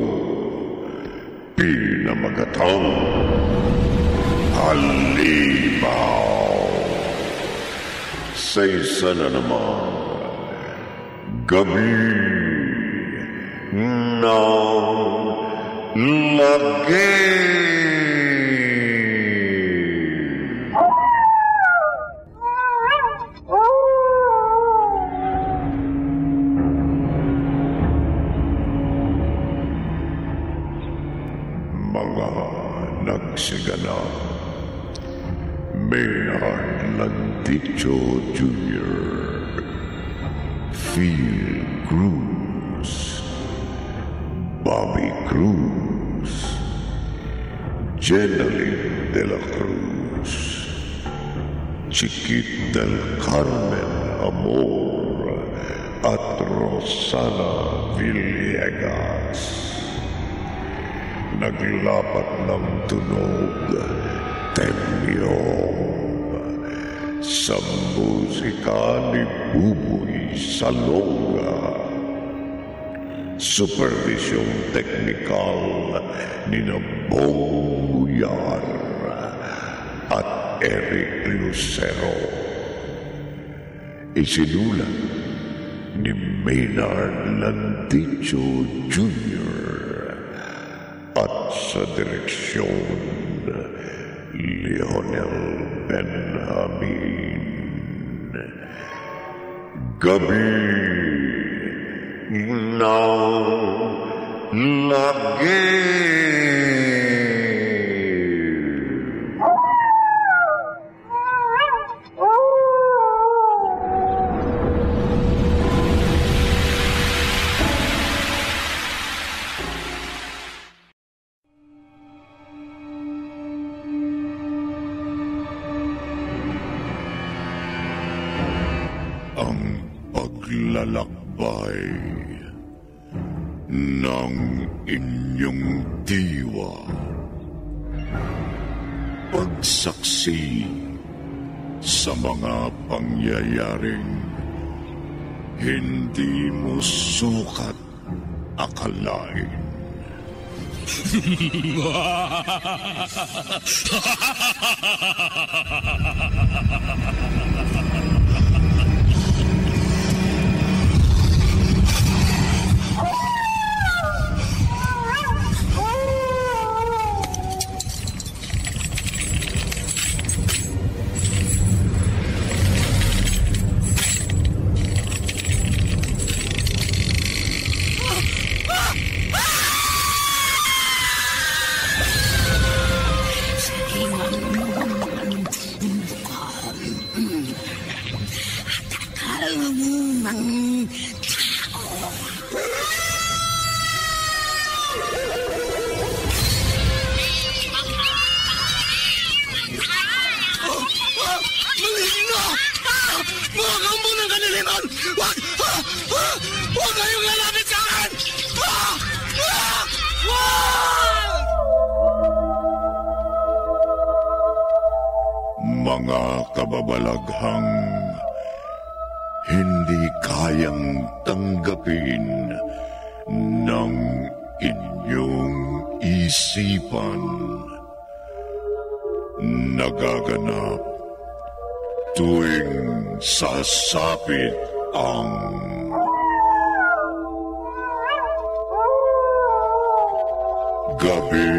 pinamagatang Halimaw. Sa isa na naman gabi ng lagay. Mga nagsiganap, Maynard Landicho Jr., Phil Cruz, Bobby Cruz, Jeneline de la Cruz, Chiquit del Carmen Amor, at Rosana Villegas. Naglapat ng tunog, Temyong, sa musika ni Buboy Salonga. Supervisyong teknikal ni Bong Buyar at Eric Lucero. Isinulat ni Maynard Landicho Jr. at sa direksyon Leonel Benjamin. Gabi ng lagay. Lalakbay ng inyong diwa. Pagsaksi sa mga pangyayaring hindi mo sukat akalain. Mga kababalaghang hindi kayang tanggapin ng inyong isipan. Nagaganap tuwing sasapit ang Gabi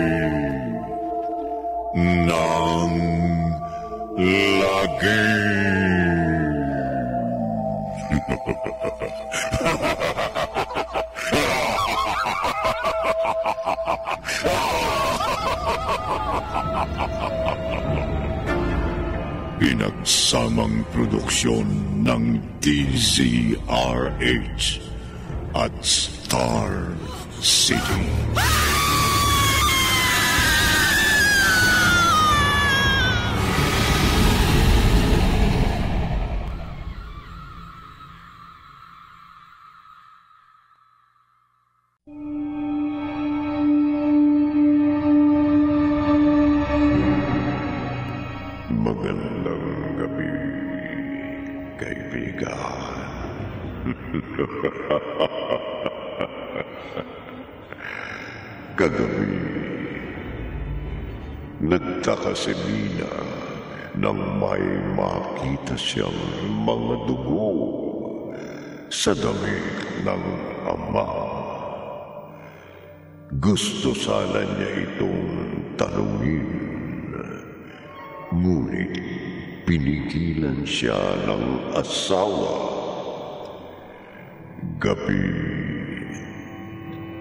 ng Lagi. Pinagsamang produksyon ng DZRH at Star City. Magandang gabi, kaibigan. Kagabi, nagtaka si Mina nang may makita siyang mga dugo sa damit ng ama. Gusto sana niya itong tanungin, ngunit pinigilan siya ng asawa. Gabi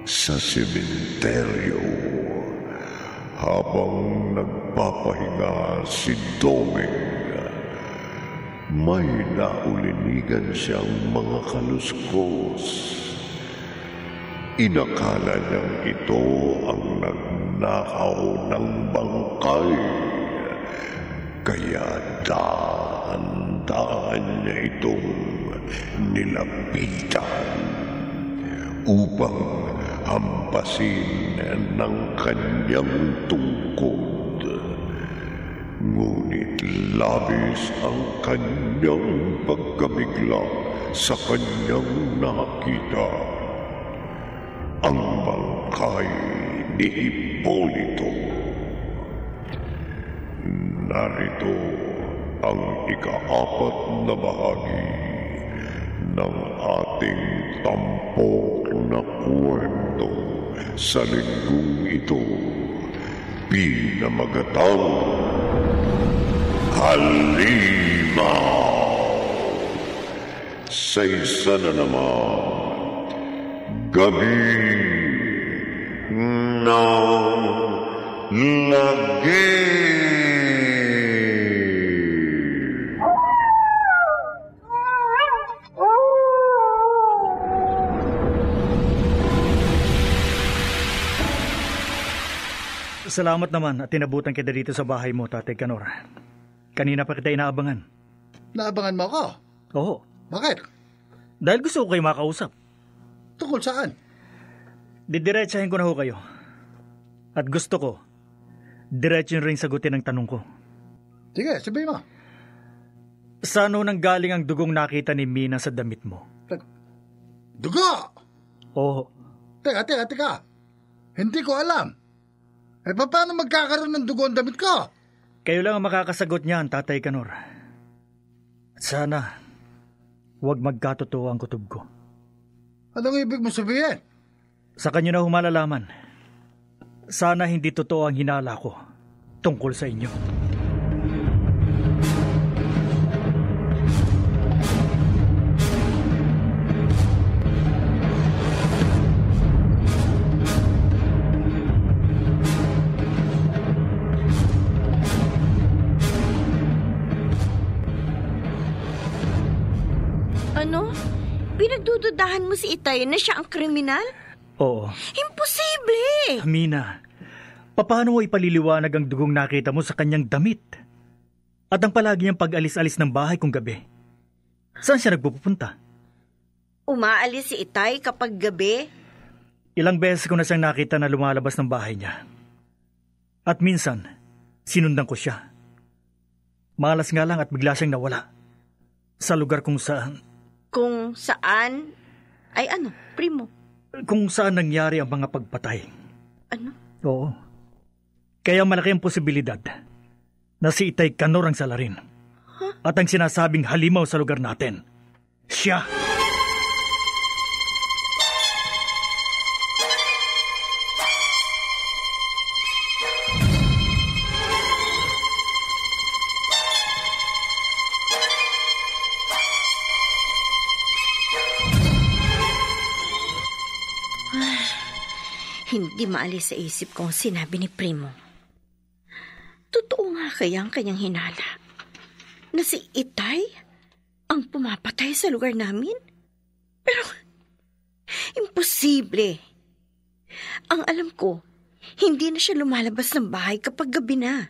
sa sementeryo, habang nagpapahinga si Doming, may naulinigan siyang mga kaluskos. Inakala niyang ito ang nagnakaw ng bangkay, kaya dahan-dahan niya itong nilapitan upang hampasin ng kanyang tungkod. Ngunit labis ang kanyang pagkabigla sa kanyang nakita. Ang bangkay ni Hipolito. Narito ang ika-4 na bahagi ng ating tampok na kwento sa linggong ito, pinamagatang Halimaw. Sa isa na naman, Gabi ng Lagi. Salamat naman at tinabutan kita dito sa bahay mo, Tatay Kanor. Kanina pa kita inaabangan. Naabangan mo ako? Oo. Bakit? Dahil gusto ko kayo makausap. Tungkol saan? Didiretsahin ko na ho kayo. At gusto ko, diretso rin sagutin ang tanong ko. Sige, sabihin mo. Saan ho nang galing ang dugong nakita ni Mina sa damit mo? Dugo? Oo. Teka. Hindi ko alam. Paano magkakaroon ng dugo ang damit ko? Kayo lang ang makakasagot niyan, Tatay Kanor. At sana, huwag magkatotoo ang kutob ko. Anong ibig mo sabihin? Sa kanyo na humalalaman. Sana hindi totoo ang hinala ko tungkol sa inyo. Ano? Pinagdududahan mo si Itay na siya ang kriminal? Oo. Imposible! Mina, paano mo ipaliliwanag ang dugong nakita mo sa kanyang damit? At ang palagi niyang pag-alis-alis ng bahay kung gabi? Saan siya nagpupunta? Umaalis si Itay kapag gabi? Ilang beses ko na siyang nakita na lumalabas ng bahay niya. At minsan, sinundan ko siya. Malas nga lang at bigla siyang nawala. Sa lugar kung saan... Kung saan? Ay ano, primo? Kung saan nangyari ang mga pagpatay. Ano? Oo. Kaya malaki ang posibilidad na si Itay Kanor ang salarin. At ang sinasabing halimaw sa lugar natin, siya. Hindi maalis sa isip ko ang sinabi ni Primo. Totoo nga kaya ang kanyang hinala na si Itay ang pumapatay sa lugar namin? Pero, imposible. Ang alam ko, hindi na siya lumalabas ng bahay kapag gabi na.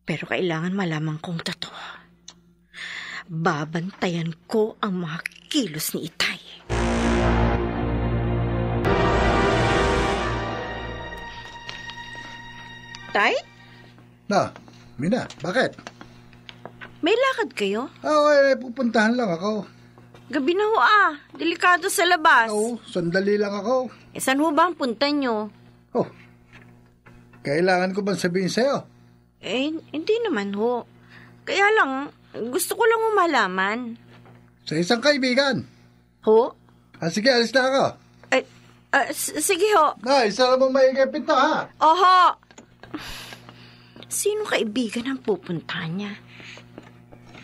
Pero kailangan malaman kong totoo. Babantayan ko ang mga kilos ni Itay. Tay? Na, Mina, bakit? May lakad kayo? Pupuntahan lang ako. Gabi na ho delikado sa labas. Oo, sandali lang ako. Saan ho ba ang punta nyo? Oh, kailangan ko bang sabihin sa'yo? Hindi naman ho. Kaya lang, gusto ko lang malaman. Sa isang kaibigan. Ho? Sige, alis na ako. Sige ho. Isa lang mong maingay pinto, ha? Oho. Sino kaibigan ang pupuntahan niya?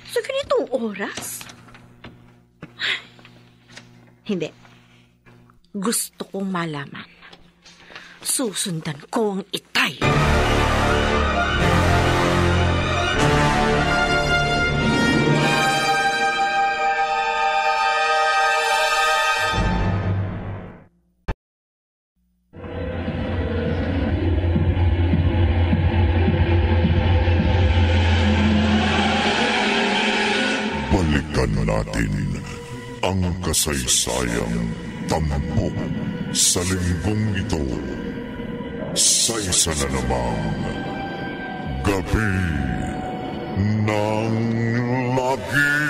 Sa ganitong oras? Hindi. Gusto kong malaman. Susundan ko ang Itay. Balikan natin ang kasaysayang tampok sa linggong ito sa isa na namang Gabi ng Lagim.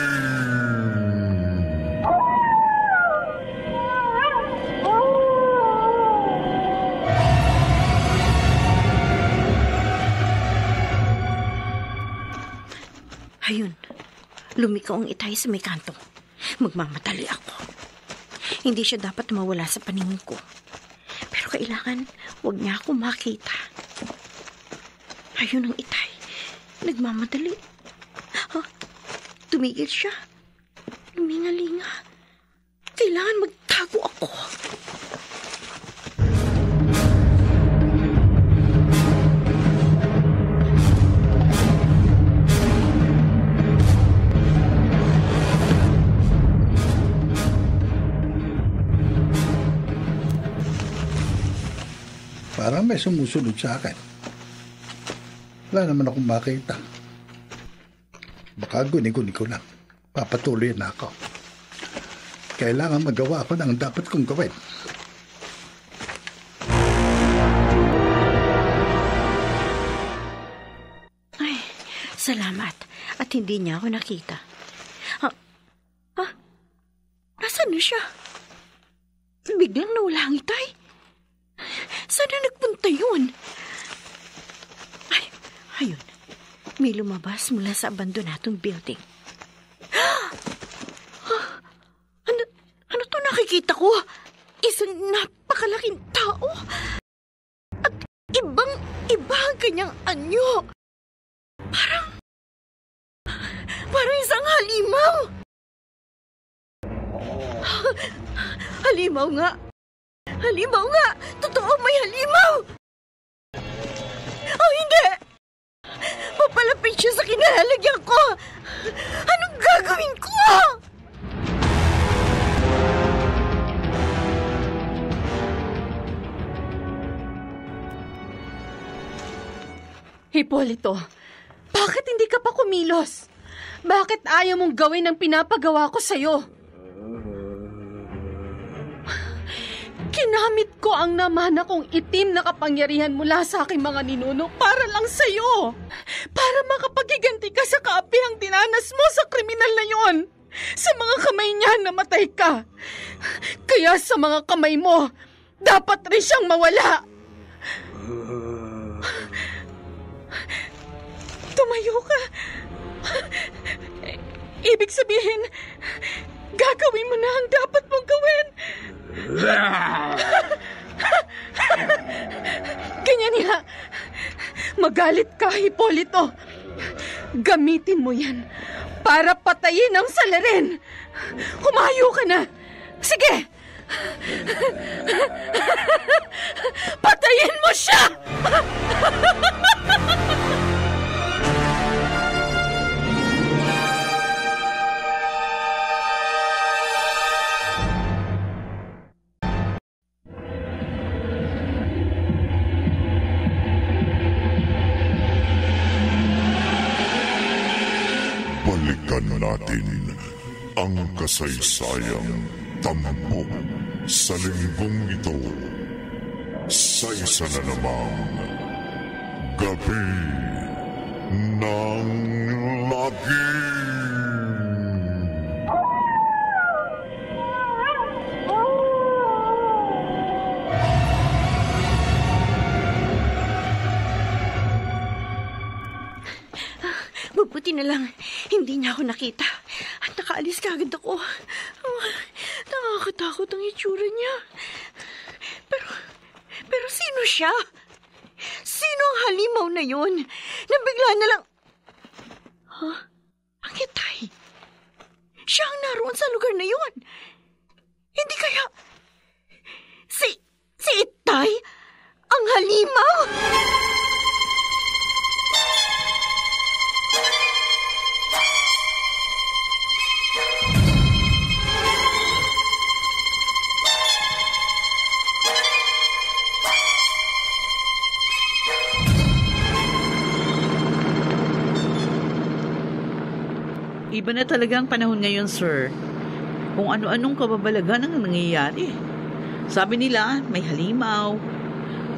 Ayun, lumikaw ang Itay sa may kanto. Magmamadali ako. Hindi siya dapat mawala sa paningin ko. Pero kailangan, huwag niya ako makita. Ayun ang Itay. Nagmamadali. Tumigil siya. Lumingalinga. Kailangan magtago ako. Parang may sumusunod sa akin. Wala naman akong makita. Baka guni-guni ko lang. Papatuloy na ako. Kailangan magawa ako ng dapat kong gawin. Ay, salamat. At hindi niya ako nakita. Nasaan na siya? Biglang nawala ang Itay. Saan na nagpunta yun? Ayun. May lumabas mula sa abandonadong building. Ano to nakikita ko? Isang napakalaking tao. At ibang-iba ang kanyang anyo. Parang isang halimaw. Halimaw nga. Halimaw nga! Totoo, may halimaw! Oh, hindi! Papalapit siya sa kinalalagyan ko! Anong gagawin ko? Hipolito, bakit hindi ka pa kumilos? Bakit ayaw mong gawin ang pinapagawa ko sa'yo? Kinamit ko ang namana kong itim na kapangyarihan mula sa aking mga ninuno para lang sa'yo. Para makapagiganti ka sa kaapihang dinanas mo sa kriminal na yon. Sa mga kamay niya namatay ka. Kaya sa mga kamay mo, dapat rin siyang mawala. Tumayo ka. Ibig sabihin, gagawin mo na ang dapat mong gawin. Ganyan nga. Magalit ka, Hipolito. Gamitin mo yan para patayin ang salarin. Humayo ka na. Sige, Patayin mo siya! Balikan natin ang kasaysayang tampok sa linggong ito sa isa na namang Gabi ng Lagim. Mabuti na lang, hindi niya ako nakita. At nakaalis kagad ako. Nakakatakot ang itsura niya. Pero sino siya? Sino ang halimaw na yun? Nabigla na lang... Ang Itay. Siya ang naroon sa lugar na yun. Hindi kaya... Si Itay? Ang halimaw? Iba na talaga ang panahon ngayon, sir. Kung ano-anong kababalagan ang nangyayari. Sabi nila, may halimaw.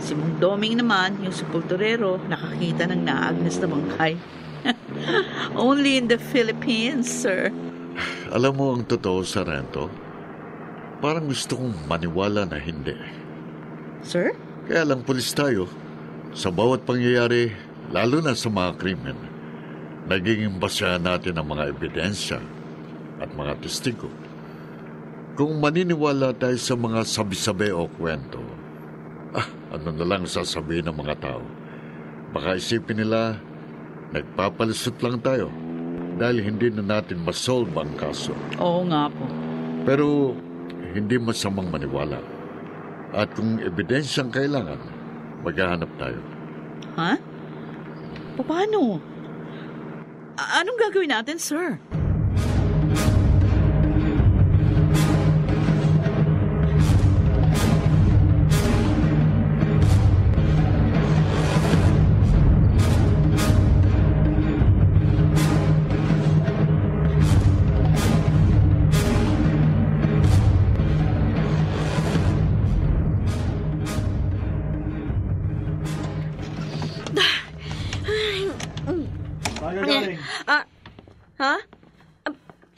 Si Mang Doming naman, yung sepulturero, nakakita ng naagnas na bangkay. Only in the Philippines, sir. Alam mo ang totoo, Sarento? Parang gusto kong maniwala na hindi. Sir? Kaya lang pulis tayo. Sa bawat pangyayari, lalo na sa mga krimen, nagiging basahan natin ang mga ebidensya at mga testigo. Kung maniniwala tayo sa mga sabi-sabi o kwento, ano na lang sasabihin ng mga tao? Baka isipin nila, nagpapalusot lang tayo dahil hindi na natin masolve ang kaso. Oo nga po. Pero hindi masamang maniwala. At kung ebidensyang kailangan, maghahanap tayo. Ha? Paano? Anong gagawin natin, sir?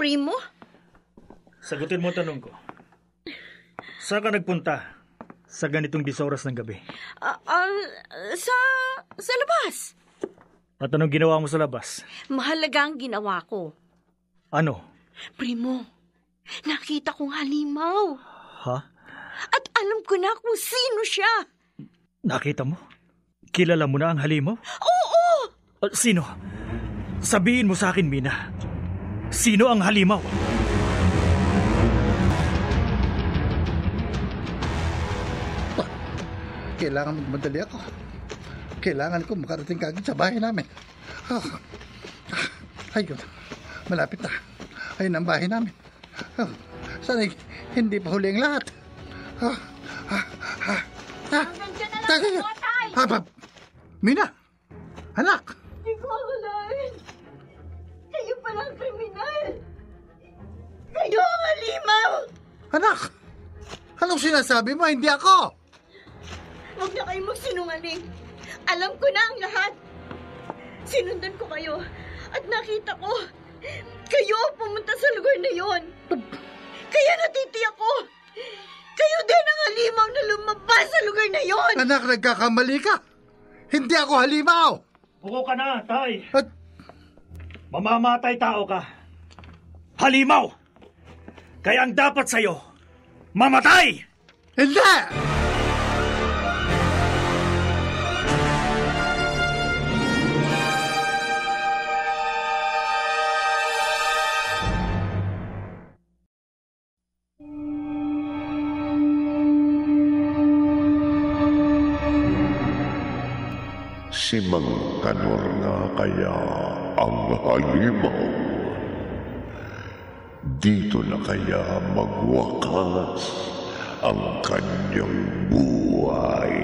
Primo? Sagutin mo ang tanong ko. Saan ka nagpunta sa ganitong disoras ng gabi? Sa labas. At anong ginawa mo sa labas? Mahalaga ang ginawa ko. Ano? Primo, nakita kong halimaw. Ha? At alam ko na kung sino siya. Nakita mo? Kilala mo na ang halimaw? Oo! Sino? Sabihin mo sa akin, Mina. Sino ang halimaw? Kailangan magmadali ako. Kailangan ko makarating kagad sa bahay namin. Ayun, malapit na. Ayun ang bahay namin. Sana hindi pa huli ang lahat. Nandiyan na lang po, Tay! Mina! Anak! Hindi ko akalain. Kayo palang kriminal. Kayo ang halimaw. Anak! Anong sinasabi mo? Hindi ako! Huwag na kayo magsinungaling. Alam ko na ang lahat. Sinundan ko kayo at nakita ko. Kayo ang pumunta sa lugar na yon. Kaya natitiyak ko. Kayo din ang halimaw na lumabas sa lugar na yon. Anak, nagkakamali ka. Hindi ako halimaw. Buko ka na, Tay. Mamamatay tao ka. Halimaw! Kaya ang dapat sa'yo, mamatay! Hindi! Si Mang Kanor nga kaya ang halimaw? Dito na kaya magwakas ang kanyang buhay?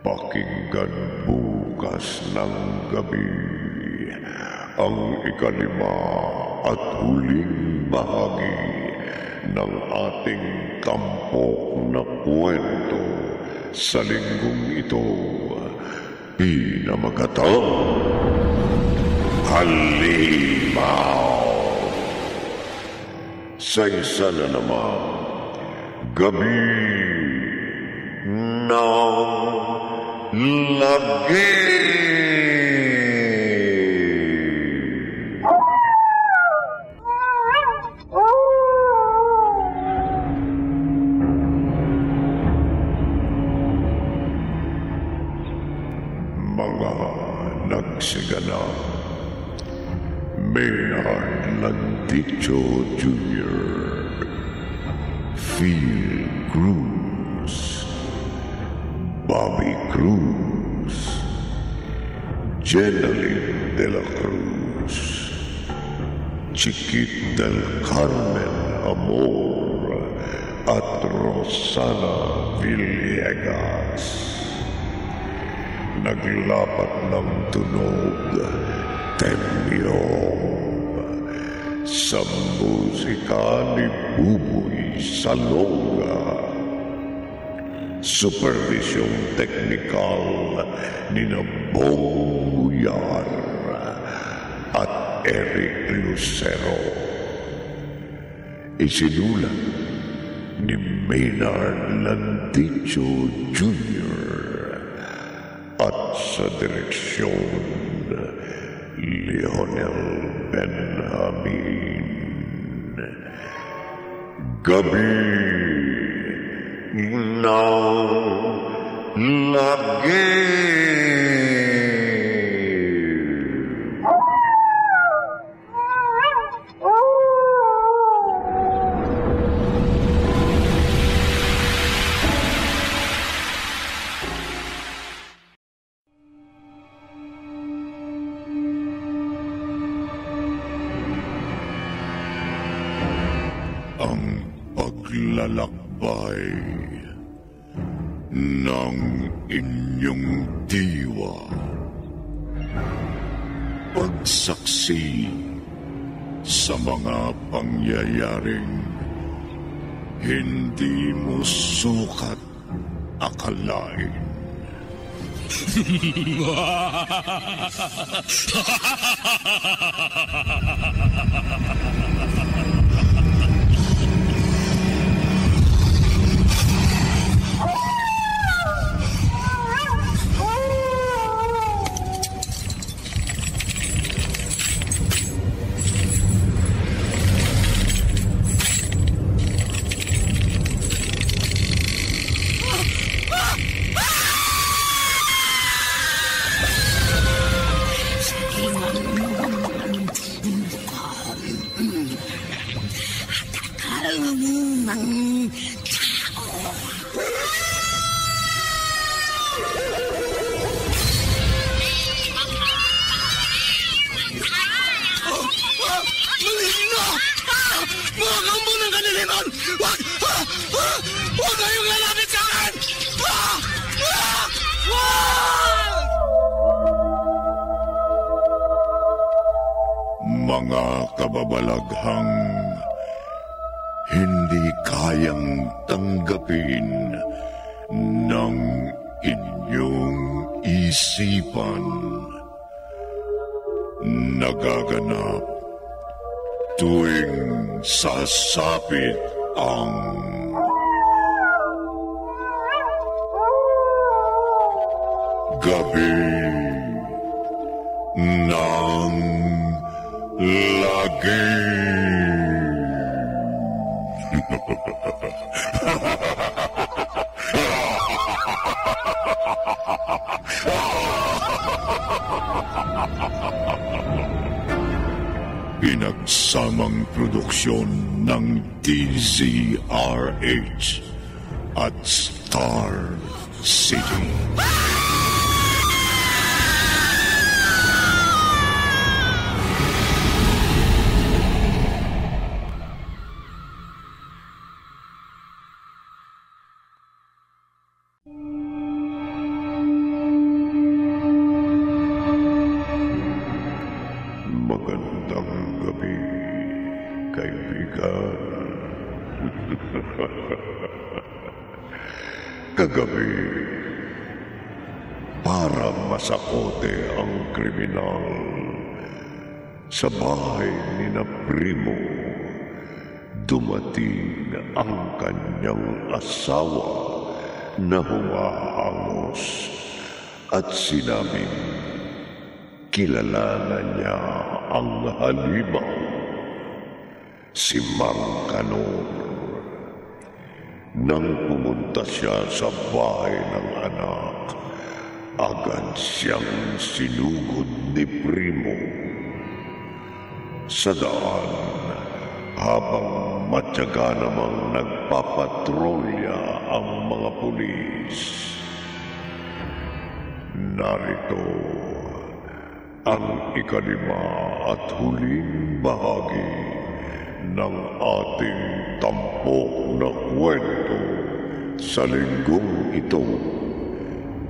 Pakinggan bukas ng gabi ang ikalima at huling bahagi ng ating tampok na kwento sa linggong ito, pinamagatang Halimaw. Sa isa na naman gabi ng lagi. Mga nagsiganap, Maynard Landicho Jr., Phil Cruz, Bobby Cruz, Jeneline de la Cruz, Chiquit del Carmen Amor, at Rosana Villegas. Naglapat ng tunog, Temyong, sa musika ni Buboy Salonga. Supervisyong teknikal ni Bong Buyar at Eric Lucero. Isinulat ni Maynard Landicho Jr. at sa direksyon Leonel Benjamin. Gabi ng lagi. Ang paglalakbay ng inyong diwa. Pagsaksi sa mga pangyayaring hindi mo sukat akalain. Mga kampo ng kaniliman! Huwag kayong lalapit sa akin! Mga kababalaghang hindi kayang tanggapin ng inyong isipan. Nagaganap tuwing sasapit ang gabi ng lagi. Pinagsamang produksyon ng DZRH at Star City. Magandang gabi, kaibigan. Kagabi, para masakote ang kriminal sa bahay ni na Primo, dumating ang kanyang asawa na humahangos at sinabing kilala na niya ang halimaw, si Mang Kanor. Nang pumunta siya sa bahay ng anak, agad siyang sinugod ni Primo. Sa daan, habang matyaga namang nagpapatrolya ang mga pulis, narito ang ikalima at huling bahagi ng ating tampok na kwento sa linggong ito,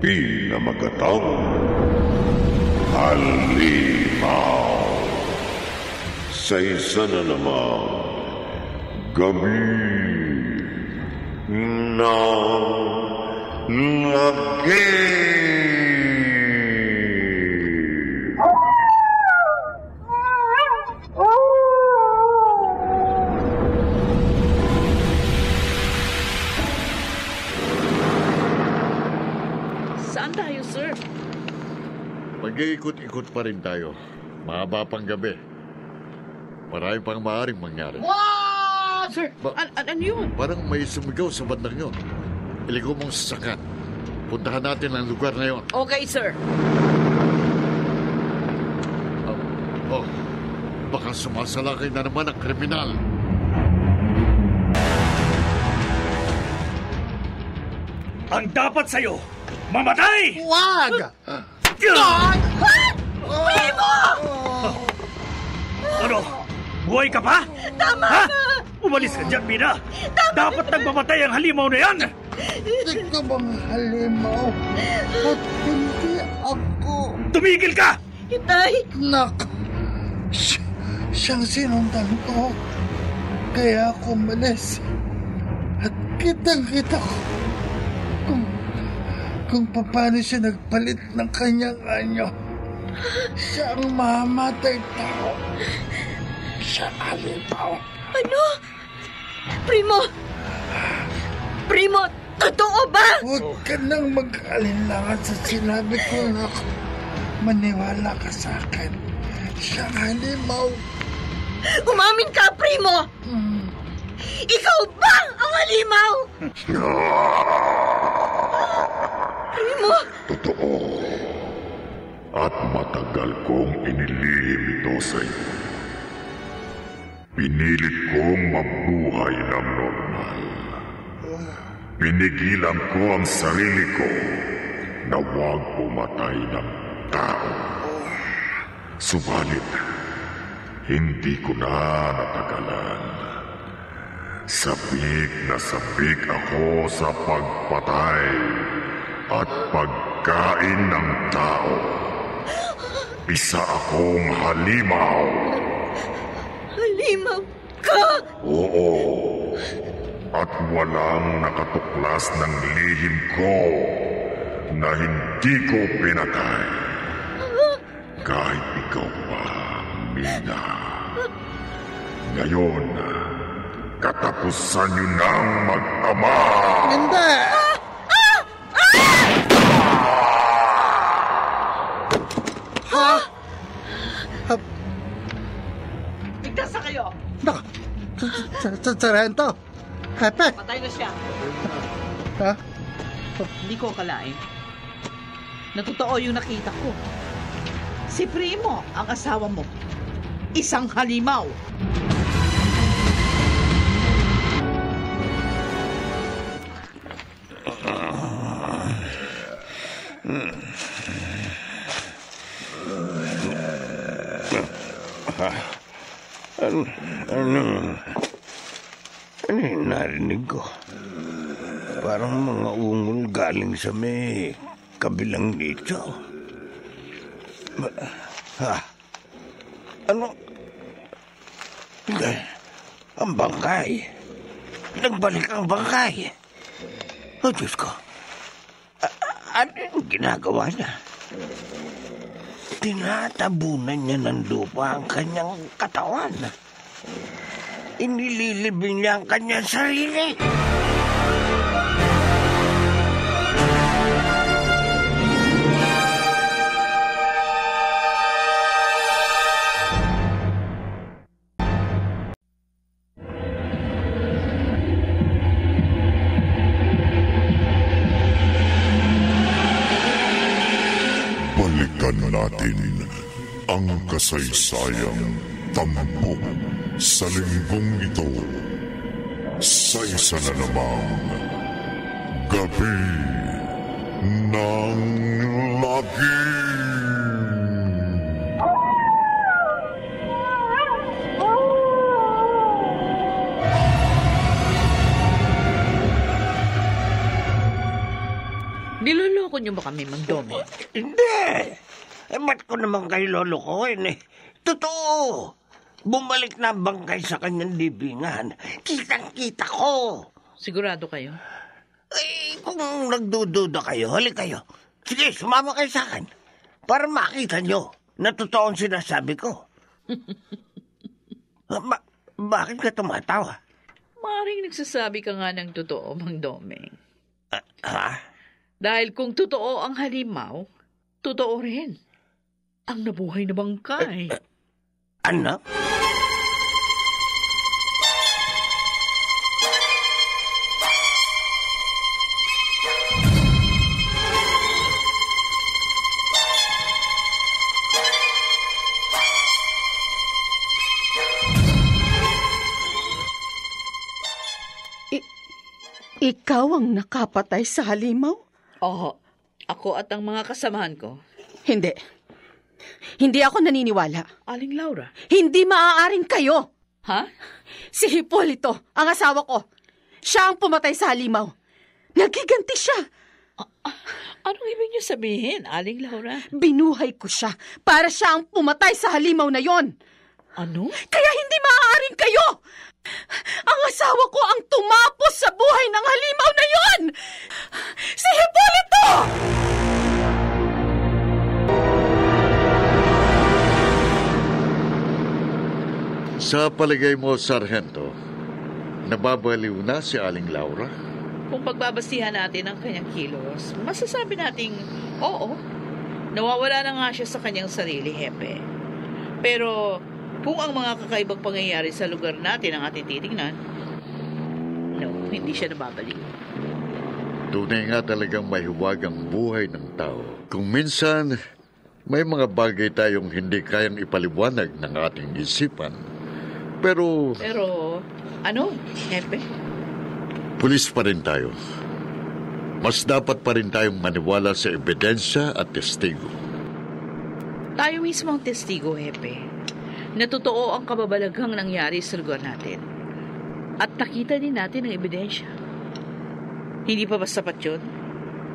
pinamagatang Halimaw. Sa isa na namang gabi ng lagi. Saan tayo, sir? Mag-iikot-ikot pa rin tayo. Mahaba pang gabi. Marami pang maaaring mangyari. Wow! Sir, ano yun? Parang may sumigaw sa bandang yun. Iligaw mong sasakan. Puntahan natin ang lugar na yun. Okay, sir. Baka sumasalakay na naman ang kriminal. Ang dapat sa'yo, mamatay! Wag! Primo! Ano? Buhay ka pa? Tama ha? na! Umalis ka dyan, Mina! Dapat nang mamatay ang halimaw na yan! Hindi ka bang halimaw? At hindi ako. Tumigil ka! Itay! Nak! Siyang sinundan ko. Kaya ako umalis. At kitang-kita ko kung paano siya nagpalit ng kanyang anyo. Siya ang mamatay tao. Siya halimaw. Ano? Primo! Primo, totoo ba? Huwag ka nang mag-alinlangan sa sinabi ko, nak. Maniwala ka sa akin. Siya halimaw. Umamin ka, Primo! Ikaw ba ang halimaw? Primo! Totoo. At matagal kong inilihim ito sa iyo. Pinilit kong mabuhay ng normal. Pinigilan ko ang sarili ko na huwag pumatay ng tao. Subalit, hindi ko na natagalan. Sabik na sabik ako sa pagpatay at pagkain ng tao. Isa akong halimaw. Halimaw ka? Oo. At walang nakatuklas ng lihim ko na hindi ko pinatay. Kahit ikaw pa, Mina. Ngayon, katapusan niyo ng mag-ama. Hindi! Ligtas na kayo! Nak! Sarento! Hepe! Patay na siya. Ha? Hindi ko akalain. Natotoo yung nakita ko. Si Primo, ang asawa mo. Isang halimaw. Ano yung narinig ko? Parang mga ungol galing sa may kabilang nicho. Ano? Ang bangkay. Nagbalik ang bangkay. Oh, Diyos ko. Ano yung ginagawa niya? Tinatabunan niya ng lupa ang kanyang katawan. Inililibing niya ang kanyang sarili. Balikan natin ang kasaysayang tampok sa linggong ito sa isa na namang Gabi ng Lagim. Niloloko niyo ba kami, Mang Dome? Hindi. Ba't ko naman kayo lolokohin eh? Totoo. Bumalik na ang bangkay sa kanyang libingan. Kitang-kita ko. Sigurado kayo? Kung nagdududa kayo, halik kayo. Sige, sumama kayo sa akin. Para makita nyo na totoo ang sinasabi ko. Bakit ka tumatawa? Maring nagsasabi ka nga ng totoo, Mang Dome. Ha? Dahil kung totoo ang halimaw, totoo rin ang nabuhay na bangkay. Ano? Ikaw ang nakapatay sa halimaw? Oo, ako at ang mga kasamahan ko. Hindi. Hindi ako naniniwala. Aling Laura? Hindi maaaring kayo. Ha? Si Hipolito, ang asawa ko. Siya ang pumatay sa halimaw. Nagiganti siya. Anong ibig niyo sabihin, Aling Laura? Binuhay ko siya para siya ang pumatay sa halimaw na yon. Ano? Kaya hindi maaaring kayo. Ang asawa ko ang tumapos sa buhay ng halimaw na yon. Si Hipolito! Sa palagay mo, Sargento, nababaliw na si Aling Laura? Kung pagbabasihan natin ang kanyang kilos, masasabi nating, oo, nawawala na nga siya sa kanyang sarili, Hepe. Pero kung ang mga kakaibang pangyayari sa lugar natin ang ating titignan, no, hindi siya nababaliw. Tunay nga talagang mahiwag ang buhay ng tao. Kung minsan, may mga bagay tayong hindi kayang ipaliwanag ng ating isipan. Pero, ano, Hepe? pulis pa rin tayo. Mas dapat pa rin tayong maniwala sa ebidensya at testigo. Tayo mismo ang testigo, Hepe, na totoo ang kababalaghang nangyari sa lugar natin. At nakita din natin ang ebidensya. Hindi pa ba sapat yun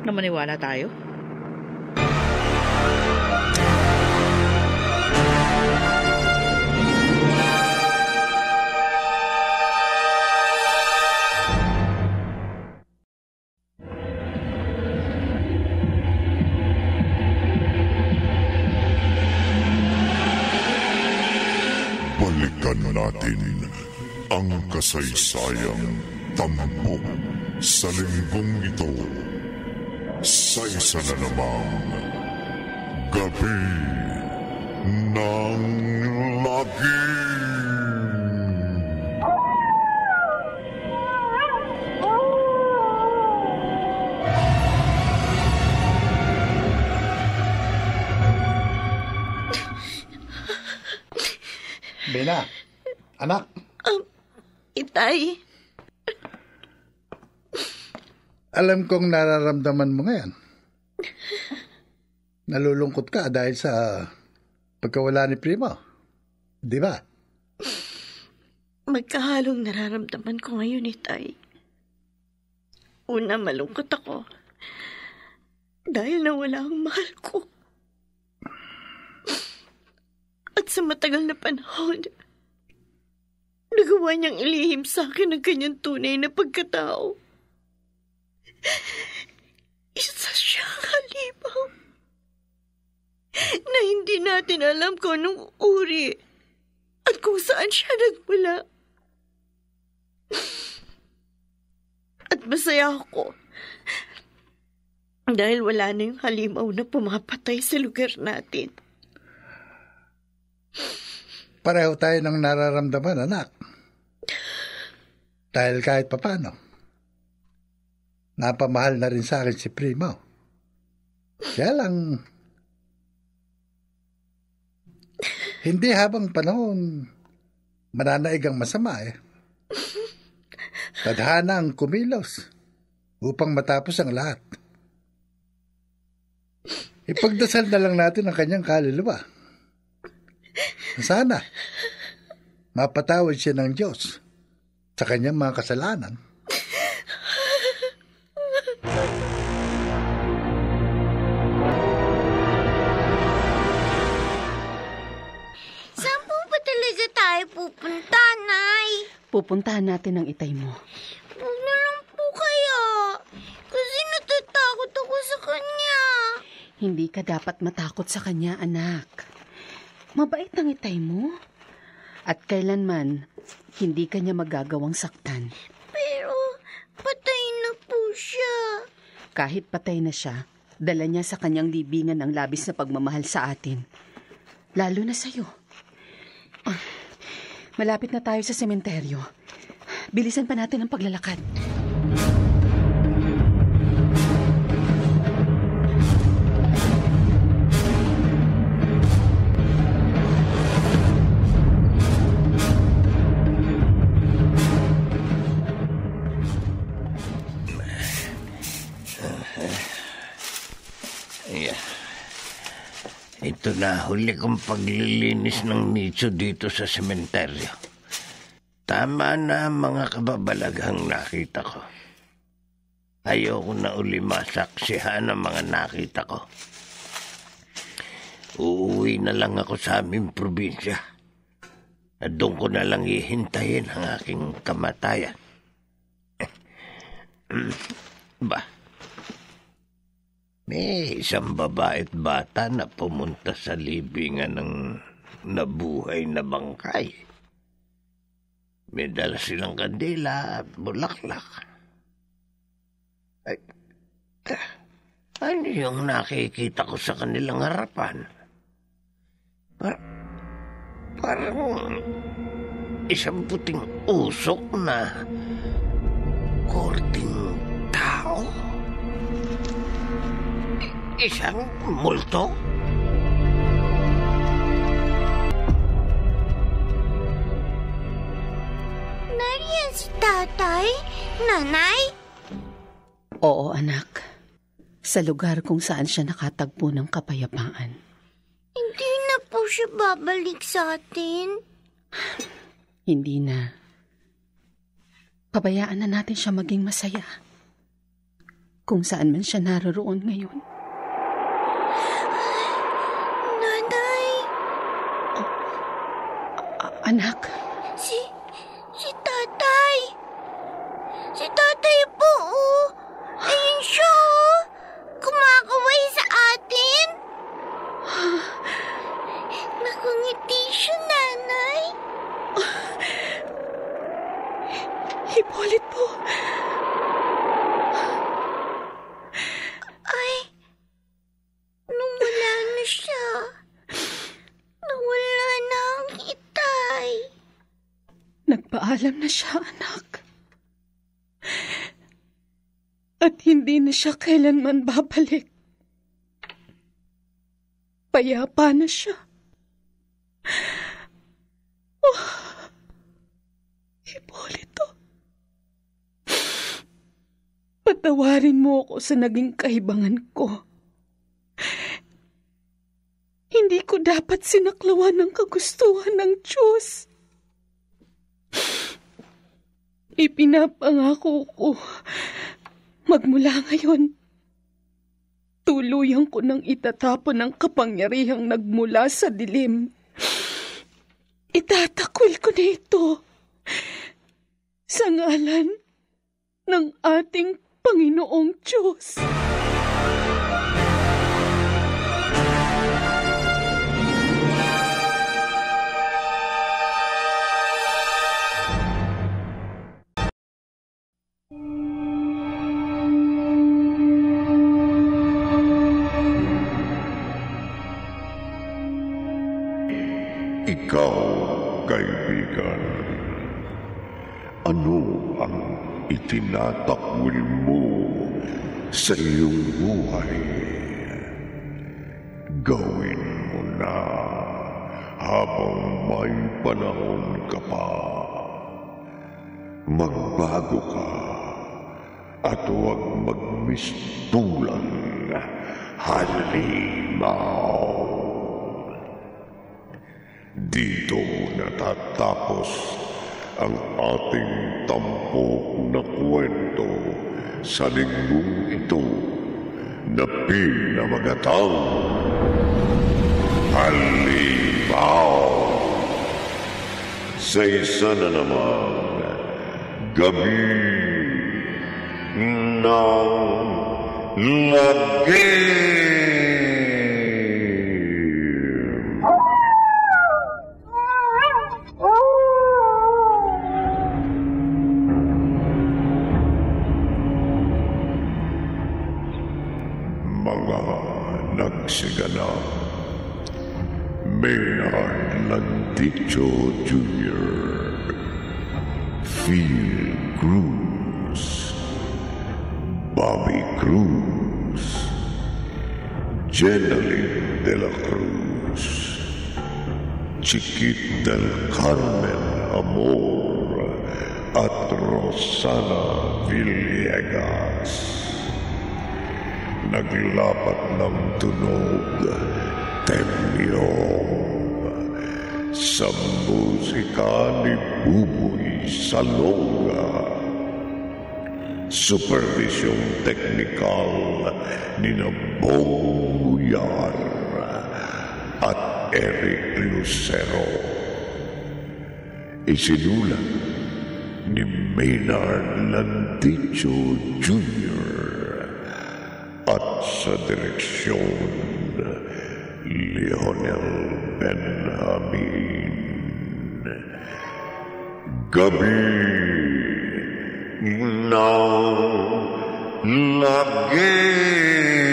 na maniwala tayo? Balikan natin ang kasaysayang tampok sa linggong ito sa isa na namang Gabi ng Lagim. Bena, anak. Itay. Alam kong nararamdaman mo ngayon. Nalulungkot ka dahil sa pagkawala ni Primo. Di ba? Magkahalong nararamdaman ko ngayon, Itay. Una, malungkot ako. Dahil nawala ang mahal ko. At sa matagal na panahon, nagawa niyang ilihim sa akin ang kanyang tunay na pagkatao. Isa siyang halimaw na hindi natin alam kung anong uri at kung saan siya nagmula. At masaya ako dahil wala na yung halimaw na pumapatay sa lugar natin. Pareho tayo ng nararamdaman, anak. Dahil kahit papano, napamahal na rin sa akin si Primo. Kaya lang, hindi habang panahon mananaig ang masama eh. Tadhana ang kumilos upang matapos ang lahat. Ipagdasal na lang natin ang kanyang kaluluwa. Sana mapatawad siya ng Diyos sa kanyang mga kasalanan. Saan po ba talaga tayo pupunta, Nay? Pupuntahan natin ang itay mo. Huwag na lang po kaya. Kasi natatakot ako sa kanya. Hindi ka dapat matakot sa kanya, anak. Mabait ang itay mo. At kailanman, hindi ka niya magagawang saktan. Pero, patay na po siya. Kahit patay na siya, dala niya sa kanyang libingan ang labis na pagmamahal sa atin. Lalo na sa'yo. Malapit na tayo sa sementeryo. Bilisan pa natin ang paglalakad. Ito na huli kong paglilinis ng nicho dito sa sementeryo. Tama na mga kababalaghang nakita ko. Ayoko na uli masaksihan ang mga nakita ko. Uuwi na lang ako sa aming probinsya. At doon ko na lang ihintayin ang aking kamatayan. May isang babae at bata na pumunta sa libingan ng nabuhay na bangkay. May dala silang kandila at bulaklak. Ay, ano yung nakikita ko sa kanilang harapan? Parang isang puting usok na korting tao. Isang multo? Nariyan si tatay? Nanay? Oo, anak. Sa lugar kung saan siya nakatagpo ng kapayapaan. Hindi na po siya babalik sa atin. Hindi na. Pabayaan na natin siya maging masaya. Kung saan man siya naroroon ngayon. Nanay! Anak? Si tatay! Si tatay po, oh! Ayun siya, oh! Kumakaway sa atin! Nakangiti siya, nanay! Hipolit po! Ay, nawala na siya. Nawala na ang itay. Nagpaalam na siya, anak. At hindi na siya kailanman babalik. Payapa na siya. Oh, Hipolito. Patawarin mo ako sa naging kahibangan ko. Hindi ko dapat sinaklawan ng kagustuhan ng Diyos. Ipinapangako ko, magmula ngayon, tuluyan ko nang itatapon ang kapangyarihang nagmula sa dilim Itatakwil ko na ito sa ngalan ng ating Panginoong Diyos. Ikaw, kaibigan, ano ang itinatakwil mo sa iyong buhay? Gawin mo na habang may panahon ka pa. Magbago ka at huwag magmistulang halimaw. Dito natatapos ang ating tampok na kwento sa linggong ito na pinamagatang Halimaw. Sa isa na naman gabi ng lagim. Nagsiganap Maynard Landicho Jr., Phil Cruz, Bobby Cruz, Jeneline de la Cruz, Chiquit del Carmen Amor at Rosana Villegas. Naglapat ng tunog, temyong, sa musika ni Buboy Salonga. Supervisyong teknikal ni Bong Buyar at Eric Lucero. Isinulat ni Maynard Landicho Jr. at sa direksyon Leonel Benjamin. Gabi ng lagim.